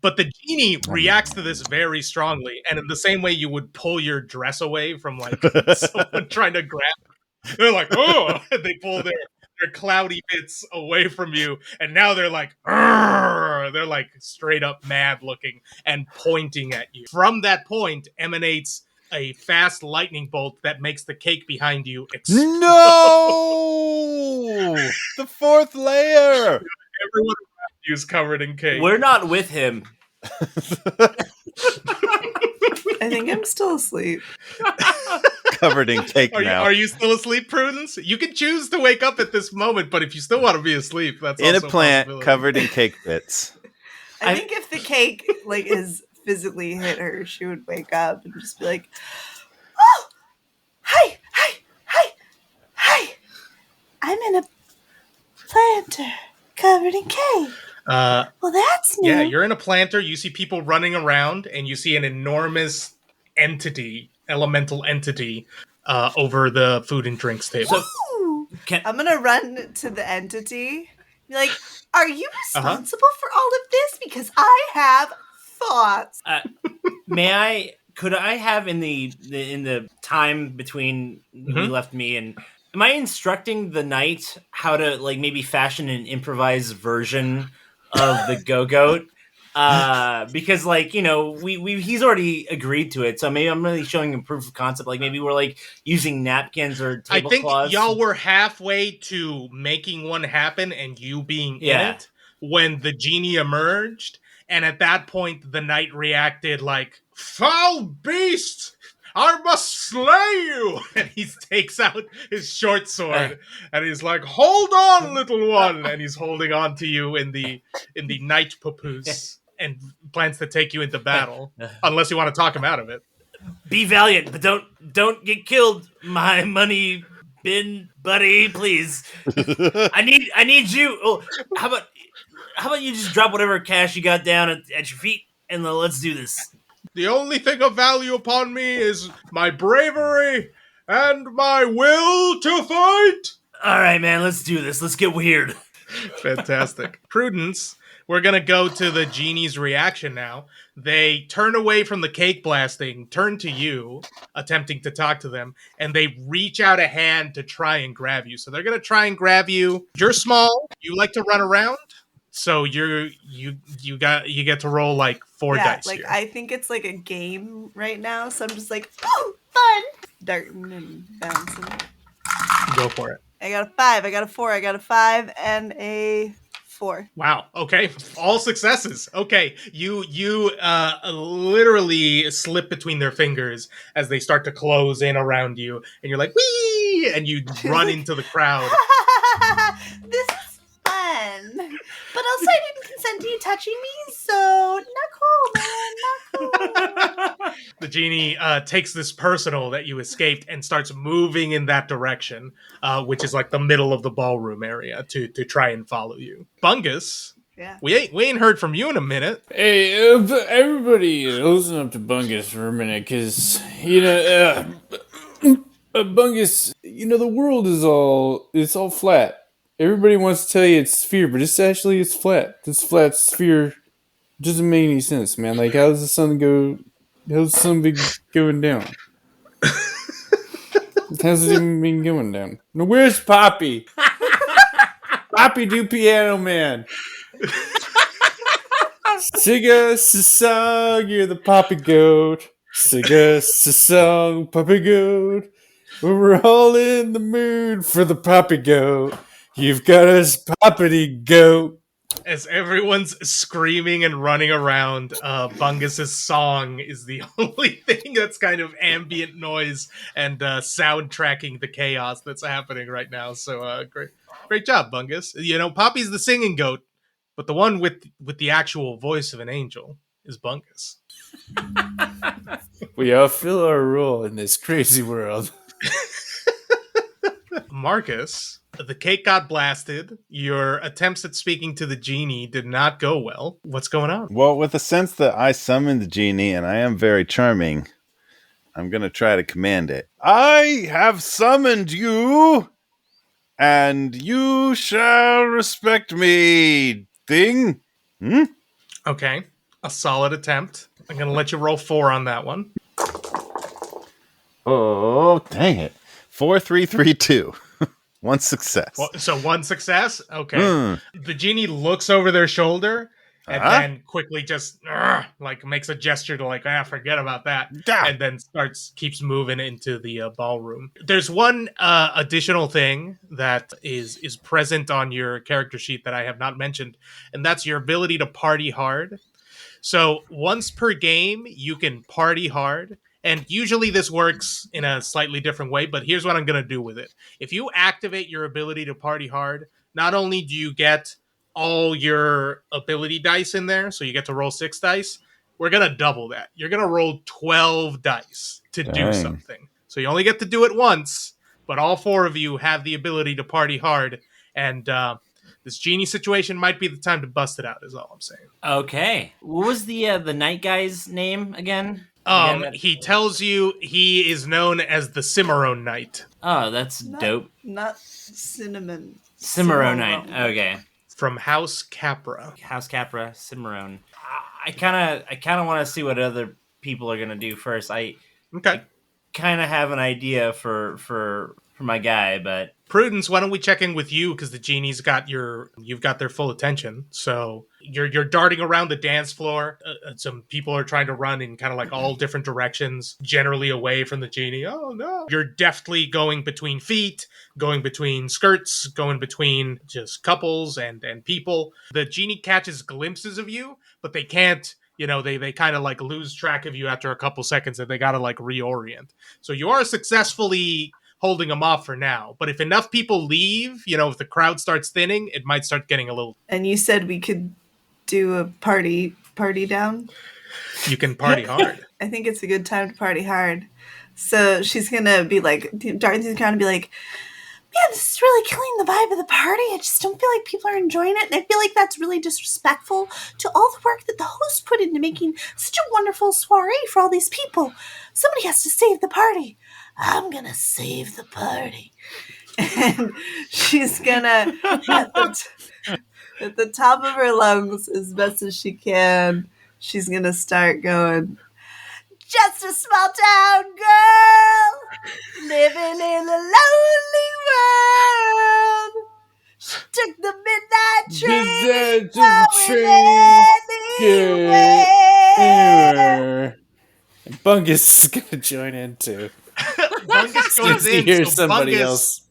But the genie reacts to this very strongly, and in the same way you would pull your dress away from like someone trying to grab. They're like, oh, they pull their cloudy bits away from you, and now they're like, "Arr!" They're like straight up mad looking and pointing at you. From that point emanates a fast lightning bolt that makes the cake behind you explode. No! The fourth layer! Everyone around you is covered in cake. We're not with him. I think I'm still asleep. Covered in cake now. Are you still asleep, Prudence? You can choose to wake up at this moment, but if you still want to be asleep, that's in also a plant possibility. covered in cake bits. I think if the cake like is physically hit her, she would wake up and just be like, "Oh, hi, I'm in a planter covered in cake. Well, that's new." Yeah, you're in a planter. You see people running around, and you see an enormous elemental entity, over the food and drinks table. Ooh. I'm gonna run to the entity. Be like, "Are you responsible for all of this? Because I have thoughts." Could I have in the time between you left me and am I instructing the knight how to like maybe fashion an improvised version of the go-goat? Because like, you know, he's already agreed to it, so maybe I'm really showing him proof of concept. Like maybe we're like using napkins or tablecloths. I think y'all were halfway to making one happen and you being in it when the genie emerged, and at that point the knight reacted like, "Foul beast! I must slay you!" And he takes out his short sword and he's like, "Hold on, little one!" And he's holding on to you in the night papoose and plans to take you into battle, unless you want to talk him out of it. Be valiant, but don't get killed, my money bin buddy, please. I need you. Oh, how about you just drop whatever cash you got down at your feet and let's do this. The only thing of value upon me is my bravery and my will to fight. All right, man, let's do this. Let's get weird. Fantastic. Prudence, we're going to go to the genie's reaction now. They turn away from the cake blasting, turn to you, attempting to talk to them, and they reach out a hand to try and grab you. So they're going to try and grab you. You're small. You like to run around. So you get to roll like 4 dice. Like here. I think it's like a game right now, so I'm just like, oh, fun, darting and bouncing. Go for it. I got a 5, I got a 4, I got a 5, and a 4. Wow. Okay. All successes. Okay. You literally slip between their fingers as they start to close in around you, and you're like, wee! And you run into the crowd. This is fun. But also I didn't consent to you touching me, so not cool, man. Not cool. The genie takes this personal that you escaped and starts moving in that direction, which is like the middle of the ballroom area to try and follow you. Bungus, Yeah. we ain't heard from you in a minute. Hey, everybody, listen up to Bungus for a minute, because Bungus, the world is all flat. Everybody wants to tell you it's sphere, but it's flat. This flat sphere doesn't make any sense, man. Like, how's the sun be going down? How's it even been going down? Now, where's Poppy? Poppy do piano man. Sing us a song, you're the Poppy Goat. Sing us a song, Poppy Goat. We're all in the mood for the Poppy Goat. You've got us Poppity Goat. As everyone's screaming and running around, Bungus's song is the only thing that's kind of ambient noise and soundtracking the chaos that's happening right now. So great job, Bungus. You know, Poppy's the singing goat, but the one with the actual voice of an angel is Bungus. We all fill our role in this crazy world. Marcus, the cake got blasted. Your attempts at speaking to the genie did not go well. What's going on? Well, with the sense that I summoned the genie and I am very charming, I'm going to try to command it. I have summoned you, and you shall respect me, thing. Okay, a solid attempt. I'm going to let you roll 4 on that one. Oh, dang it. 4, 3, 3, 2. One success. Well, so 1 success? Okay. The genie looks over their shoulder and then quickly just like makes a gesture to like, forget about that. And then keeps moving into the ballroom. There's one additional thing that is present on your character sheet that I have not mentioned, and that's your ability to party hard. So once per game, you can party hard. And usually this works in a slightly different way, but here's what I'm going to do with it. If you activate your ability to party hard, not only do you get all your ability dice in there, so you get to roll 6 dice, we're going to double that. You're going to roll 12 dice to do something. So you only get to do it once, but all 4 of you have the ability to party hard, and this genie situation might be the time to bust it out, is all I'm saying. Okay. What was the night guy's name again? He tells you he is known as the Cimarron Knight. Oh, that's dope. Not cinnamon. Cimarron Knight. Okay. From House Capra. House Capra, Cimarron. I kind of want to see what other people are gonna do first. I kind of have an idea for my guy, but Prudence, why don't we check in with you, because the genie's you've got their full attention. So you're darting around the dance floor. Some people are trying to run in kind of like all different directions, generally away from the genie. Oh no! You're deftly going between feet, going between skirts, going between just couples and people. The genie catches glimpses of you, but they can't. You know, they kind of like lose track of you after a couple seconds, and they got to like reorient. So you are successfully holding them off for now. But if enough people leave, you know, if the crowd starts thinning, it might start getting a little... And you said we could do a party down? You can party hard. I think it's a good time to party hard. So she's going to be like, Dorothy's going to be like, man, this is really killing the vibe of the party. I just don't feel like people are enjoying it. And I feel like that's really disrespectful to all the work that the host put into making such a wonderful soiree for all these people. Somebody has to save the party. I'm going to save the party. And she's going to, at the top of her lungs, as best as she can, she's going to start going, just a small town girl living in a lonely world. She took the midnight train anywhere. Bungus is going to join in too. Bungus goes in. Hear So somebody else.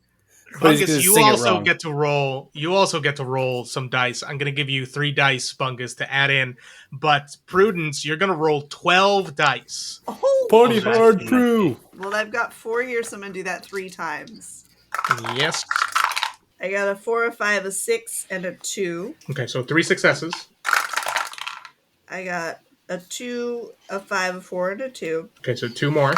But he's Bungus, gonna you sing it also wrong. get to roll. You also get to roll some dice. I'm going to give you 3 dice, Bungus, to add in. But Prudence, you're going to roll 12 dice. Oh, Party hard crew. well, I've got 4 here, so I'm going to do that 3 times. Yes. I got a 4, a 5, a 6, and a 2. Okay, so 3 successes. I got a 2, a 5, a 4, and a 2. Okay, so 2 more.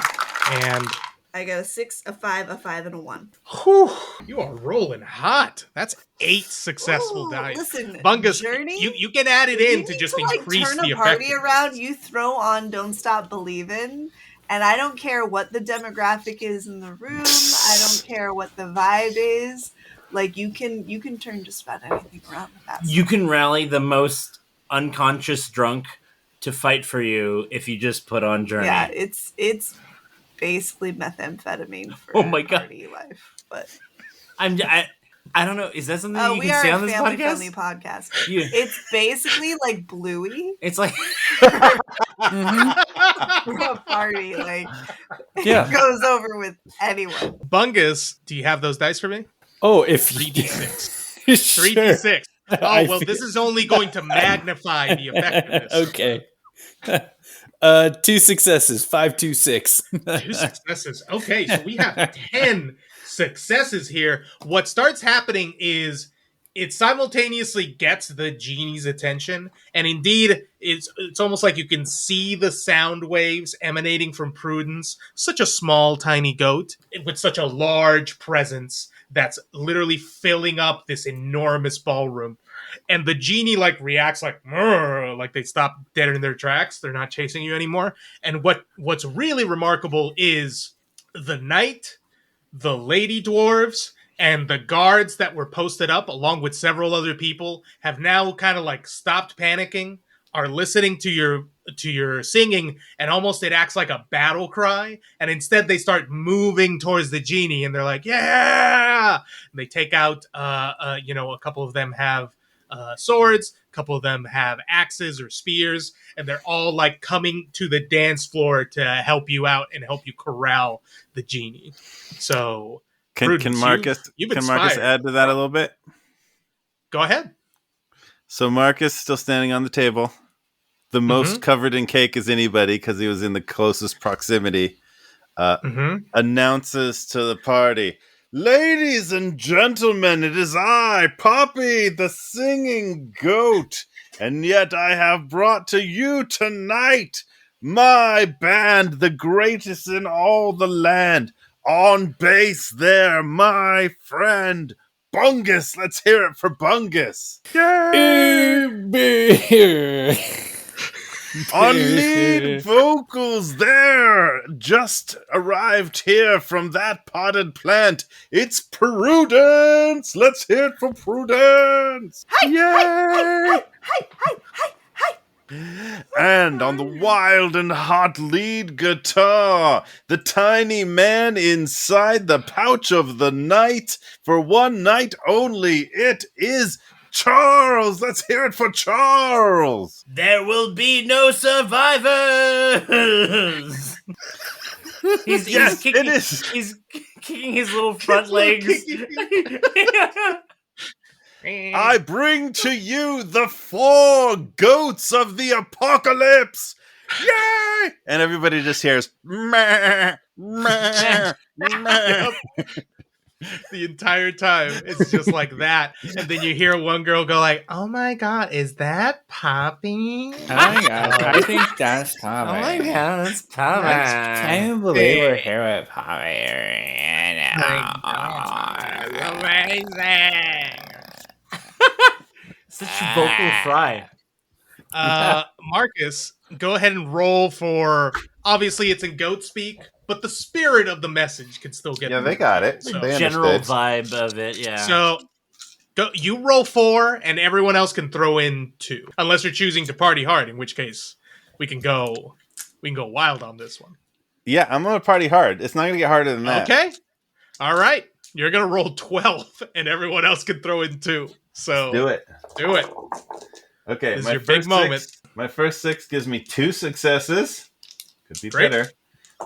And I got a 6, a 5, a 5, and a 1. whew, you are rolling hot. That's 8 successful Ooh, dice. listen, Bungus, Journey, you can add it in You to need just like, increase turn the a party effectiveness. around. You throw on "Don't Stop Believin'," and I don't care what the demographic is in the room. I don't care what the vibe is. Like you can turn just about anything around with that. You can rally the most unconscious drunk to fight for you if you just put on Journey. Yeah, it's basically methamphetamine for Oh my God. party life. But I don't know. Is that something you we can are say a on this family-friendly podcast? podcast. Yeah. It's basically like Bluey It's like for a party. Like Yeah. it goes over with anyone. Bungus, do you have those dice for me? Oh, if 3d6. Sure. 3d6. Oh, I well, this is only going to magnify the effectiveness. Okay. 2 successes. 5, 2, 6. 2 successes. Okay, so we have 10 successes here. What starts happening is it simultaneously gets the genie's attention, and indeed, it's almost like you can see the sound waves emanating from Prudence, such a small, tiny goat, with such a large presence that's literally filling up this enormous ballroom. And the genie reacts like they stop dead in their tracks. They're not chasing you anymore. And what's really remarkable is the knight, the lady dwarves, and the guards that were posted up, along with several other people, have now kind of stopped panicking, are listening to your singing, and almost it acts like a battle cry. And instead they start moving towards the genie, and they're like, yeah! And they take out, a couple of them have swords, a couple of them have axes or spears, and they're all coming to the dance floor to help you out and help you corral the genie. So Can Prudence, Marcus you've can Marcus inspired. add to that a little bit? Go ahead. So Marcus still standing on the table, the most covered in cake as anybody because he was in the closest proximity. Announces to the party, "Ladies and gentlemen, it is I, Poppy, the singing goat, and yet I have brought to you tonight my band, the greatest in all the land. On bass there, my friend, Bungus. Let's hear it for Bungus. On lead vocals there, just arrived here from that potted plant. It's Prudence. Let's hear it for Prudence. Yay! And on the wild and hot lead guitar, the tiny man inside the pouch of the night, for one night only, it is Charles. Let's hear it for Charles. there will be no survivors. He's kicking, it is. He's kicking his little front legs. I bring to you the 4 goats of the apocalypse. Yay! And everybody just hears meh, meh, meh. The entire time it's just like that, and then you hear one girl go "Oh my god, is that Poppy?" Oh my god, I think that's Poppy. Oh my god, that's Poppy. I can't believe we're here with Poppy. Amazing. Such a vocal fry. Marcus, go ahead and roll for. Obviously, it's in goat speak, but the spirit of the message can still get. Yeah, they got it. So, They General understood. vibe of it, yeah. So, you roll 4, and everyone else can throw in 2, unless you're choosing to party hard. In which case, we can go wild on this one. Yeah, I'm gonna party hard. It's not gonna get harder than that. Okay, all right. You're gonna roll 12, and everyone else can throw in 2. So Do it. Do it. Okay, This is your big moment. My first 6 gives me 2 successes. Could be Great. better.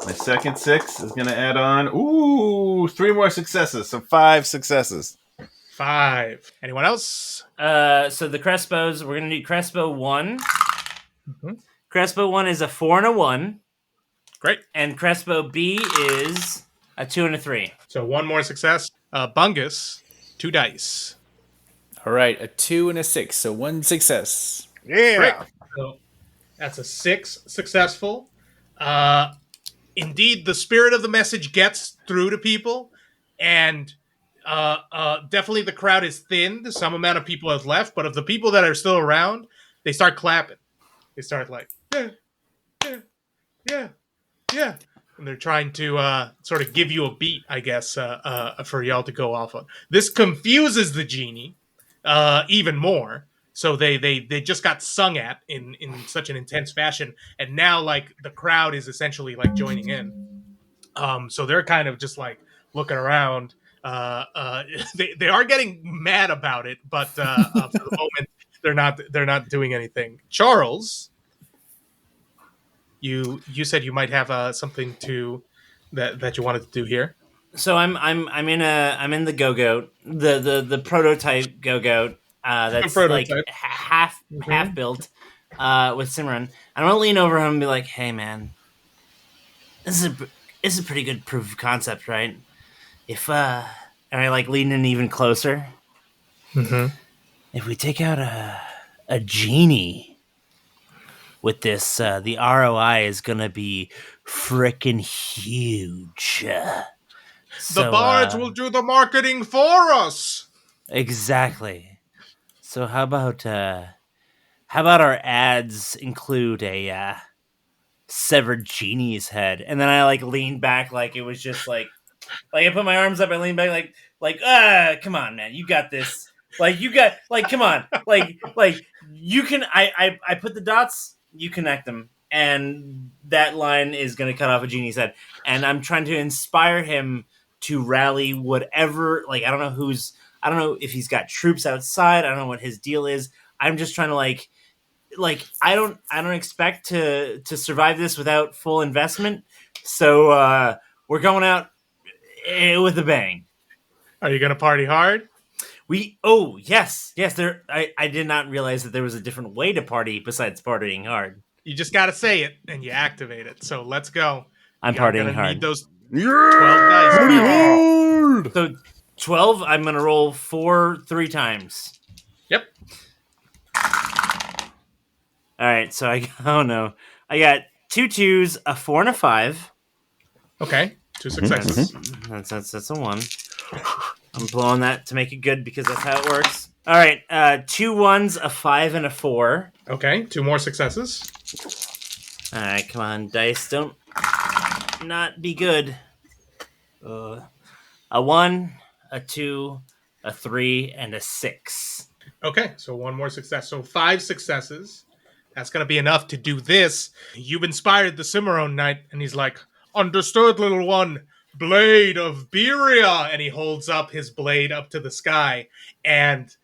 My second 6 is going to add on, 3 more successes. So 5 successes. 5. Anyone else? So the Crespos, we're gonna need Crespo 1. Crespo 1 is a 4 and a 1. Great. And Crespo B is a 2 and a 3. So 1 more success. Bungus, 2 dice. All right, a 2 and a 6, so 1 success. Yeah. Great. So that's a 6 successful. Indeed, the spirit of the message gets through to people, and definitely the crowd is thinned. Some amount of people have left, but of the people that are still around, they start clapping. They start like, yeah, yeah, yeah, yeah. And they're trying to sort of give you a beat, I guess, for y'all to go off on. This confuses the genie even more. So they just got sung at in such an intense fashion, and now like the crowd is essentially like joining in. So they're kind of just like looking around. They are getting mad about it, but for the moment they're not doing anything. Charles, you said you might have something to that you wanted to do here. So I'm in the go-goat, the prototype go-goat that's like prototype. half Mhm. built with Simran. And I'm gonna lean over him and be like, "Hey man, this is a pretty good proof of concept, right? If and I like lean in even closer. Mm-hmm. If we take out a genie with this, the ROI is gonna be freaking huge." The So, bards will do the marketing for us. exactly. So how about our ads include a severed genie's head? And then I like leaned back like it was just like I put my arms up and leaned back come on, man, you got this. Like you got come on. Like you can I put the dots, you connect them, and that line is gonna cut off a genie's head. And I'm trying to inspire him to rally whatever, like I don't know if he's got troops outside, I don't know what his deal is. I'm just trying to I don't expect to survive this without full investment. So we're going out with a bang. Are you gonna party hard? Yes there I did not realize that there was a different way to party besides partying hard. You just gotta say it and you activate it. So let's go. I'm You're partying gonna hard. need those Yeah! 12 dice. Party hard! So 12, I'm gonna roll 4 3 times. Yep. All right, so I got 2 2s, a 4 and a 5. Okay. 2 successes. That's a 1. I'm blowing that to make it good because that's how it works. All right, 2 1s, a 5 and a 4. Okay. 2 more successes. All right, come on, dice, don't not be good. A 1, a 2, a 3, and a 6. Okay. So 1 more success. So 5 successes. That's gonna be enough to do this. You've inspired the Cimarron Knight, and he's like, "Understood, little one. Blade of Beria," and he holds up his blade up to the sky, and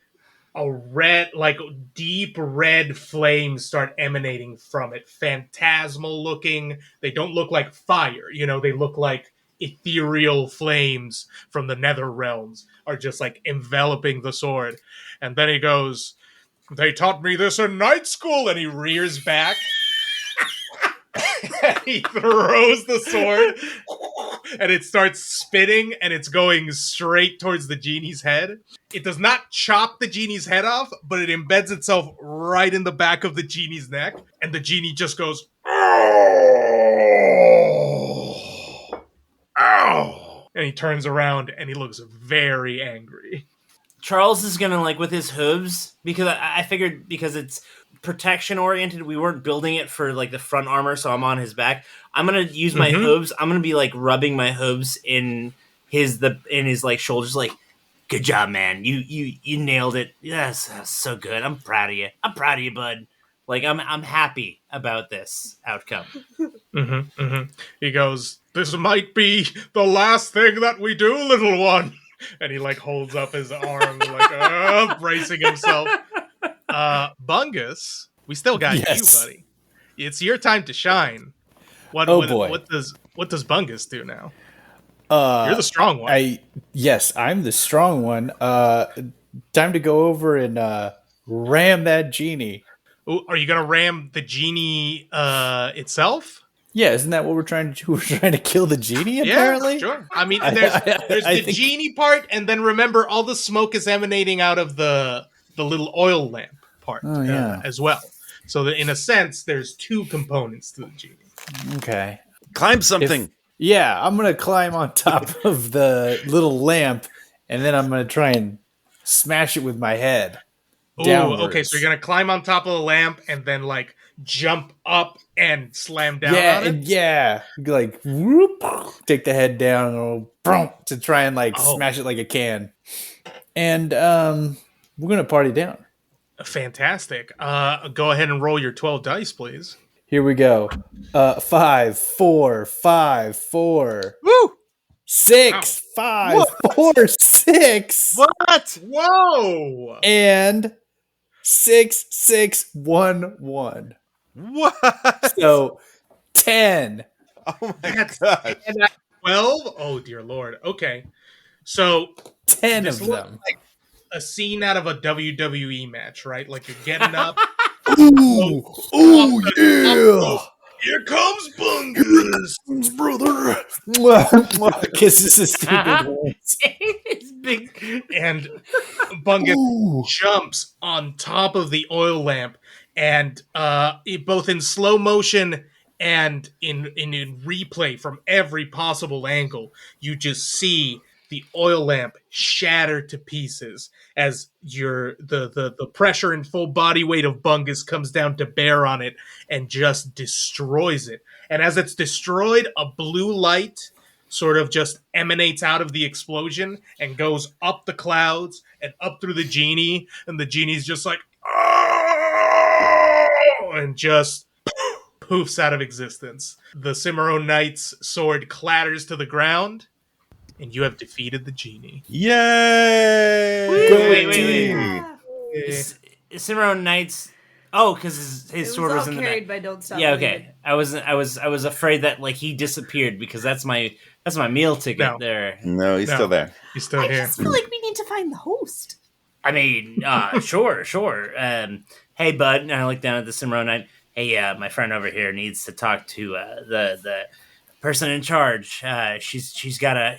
a red, like deep red flames start emanating from it. Phantasmal looking. They don't look like fire, they look like ethereal flames from the nether realms are just like enveloping the sword. And then he goes, "They taught me this in night school," and he rears back. And he throws the sword and it starts spinning and it's going straight towards the genie's head. It does not chop the genie's head off, but it embeds itself right in the back of the genie's neck, and the genie just goes, "Ow!" Ow! And he turns around and he looks very angry. Charles is gonna with his hooves, because I figured because it's protection oriented, we weren't building it for the front armor, so I'm on his back. I'm gonna use my hooves. I'm gonna be rubbing my hooves in his shoulders, good job, man. You nailed it. Yes, that's so good. I'm proud of you. I'm proud of you, bud. I'm happy about this outcome. He goes, "This might be the last thing that we do, little one." And he holds up his arm, bracing himself. Bungus, we still got you, buddy. It's your time to shine. Boy. What does Bungus do now? You're the strong one. I'm the strong one. Time to go over and ram that genie. Ooh, are you gonna ram the genie itself? Yeah, isn't that what we're trying to do? We're trying to kill the genie, apparently? Yeah, sure. I mean, there's the genie part, and then remember, all the smoke is emanating out of the little oil lamp part as well. So that in a sense, there's 2 components to the genie. Okay. Climb something. I'm going to climb on top of the little lamp, and then I'm going to try and smash it with my head. Oh, okay. So you're going to climb on top of the lamp and then jump up and slam down on it. Like whoop, take the head down and boom, to try and like Oh. smash it like a can. And we're gonna party down. Fantastic. Go ahead and roll your 12 dice, please. Here we go. 5, 4, 5, 4. Woo! 6, 5, 4, 6. What? Whoa! And 6, 6, 1, 1. What? So 10. Oh my That's gosh. 12? Oh, dear Lord. Okay. So 10 this of looks them. like a scene out of a WWE match, right? Like you're getting up. Ooh, yeah. Here comes Bungus! Brother. Kisses his stupid hands. It's big. And Bungus Ooh. jumps on top of the oil lamp, and both in slow motion and in replay from every possible angle, you just see the oil lamp shatter to pieces as the pressure and full body weight of Bungus comes down to bear on it and just destroys it. And as it's destroyed, a blue light sort of just emanates out of the explosion and goes up the clouds and up through the genie, and the genie's just like, "Oh!" and just poofs out of existence. The Cimarron Knight's sword clatters to the ground, and you have defeated the genie. Yay! Wait. Cimarron Knights. Oh, because his sword was in the carried back. by Don't Stop. Yeah, Believing. okay. I was afraid that like he disappeared because that's my meal ticket No. there. No, he's No. still there. He's still I here. just feel like we need to find the host. I mean, sure. Hey, bud. And I look down at the Cimarron Knight. Hey, my friend over here needs to talk to the person in charge. She's got.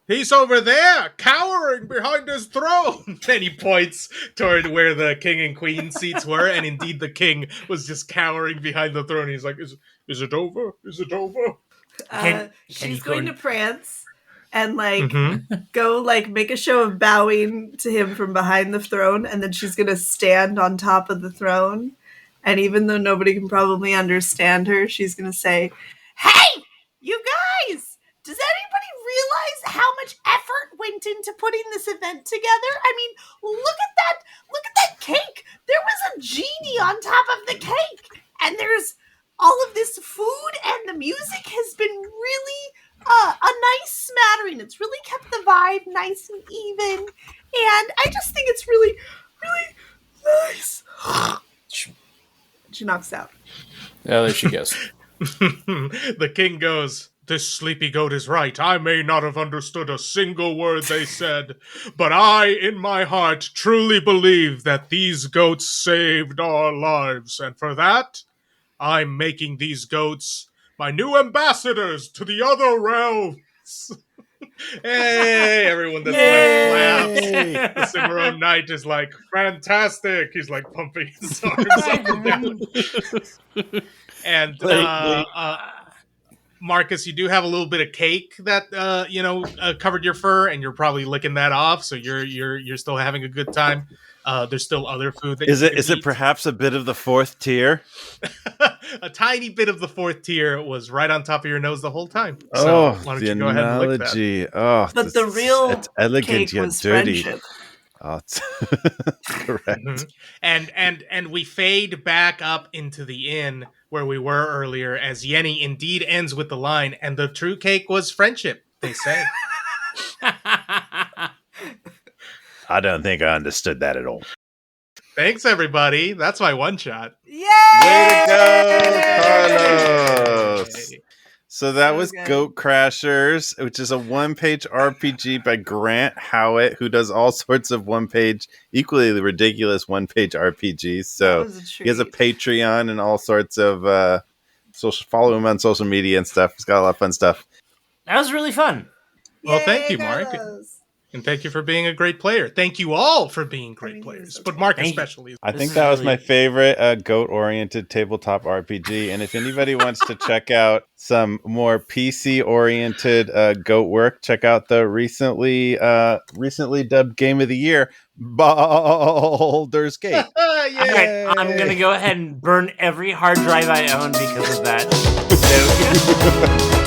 He's over there, cowering behind his throne. And he points toward where the king and queen seats were, and indeed the king was just cowering behind the throne. He's like, "Is it over? Is it over?" Can She's you going go to prance and like Mhm. go like make a show of bowing to him from behind the throne, and then she's gonna stand on top of the throne. And even though nobody can probably understand her, she's gonna say, Hey, you guys! Does anybody realize how much effort went into putting this event together? I mean, look at that cake. There was a genie on top of the cake, and there's all of this food, and the music has been really a nice smattering. It's really kept the vibe nice and even, and I just think it's really, really nice. She knocks out. Oh, there she goes. The king goes, "This sleepy goat is right. I may not have understood a single word they said, but I, in my heart, truly believe that these goats saved our lives. And for that, I'm making these goats my new ambassadors to the other realms." Hey, everyone that's like claps. The Cimarron Knight is like, "Fantastic." He's like pumping his arms up and down. And Marcus, you do have a little bit of cake that covered your fur, and you're probably licking that off. So you're still having a good time. There's still other food that Is you it can is it eat. perhaps a bit of the fourth tier? A tiny bit of the fourth tier was right on top of your nose the whole time. So Oh, why don't the you go ahead and lick that? analogy. Oh, but the real it's elegant cake yet was dirty. friendship. Oh, it's correct. Mhm. And we fade back up into the inn where we were earlier, as Yenny indeed ends with the line, "And the true cake was friendship," they say. I don't think I understood that at all. Thanks, everybody. That's my one shot. Yay! Way to go, Carlos! So that So was good. Goat Crashers, which is a one-page RPG by Grant Howitt, who does all sorts of one-page, equally ridiculous one-page RPGs. So That was a he has a treat. Patreon and all sorts of social. Follow him on social media and stuff. He's got a lot of fun stuff. That was really fun. Well, thank Yay, you, Mark. Carlos. And thank you for being a great player. Thank you all for being great players, but Mark Thank you. especially. I This think is that was really- my favorite goat-oriented tabletop RPG. And if anybody wants to check out some more PC-oriented goat work, check out the recently dubbed Game of the Year, Baldur's Gate. All right, I'm gonna go ahead and burn every hard drive I own because of that. So,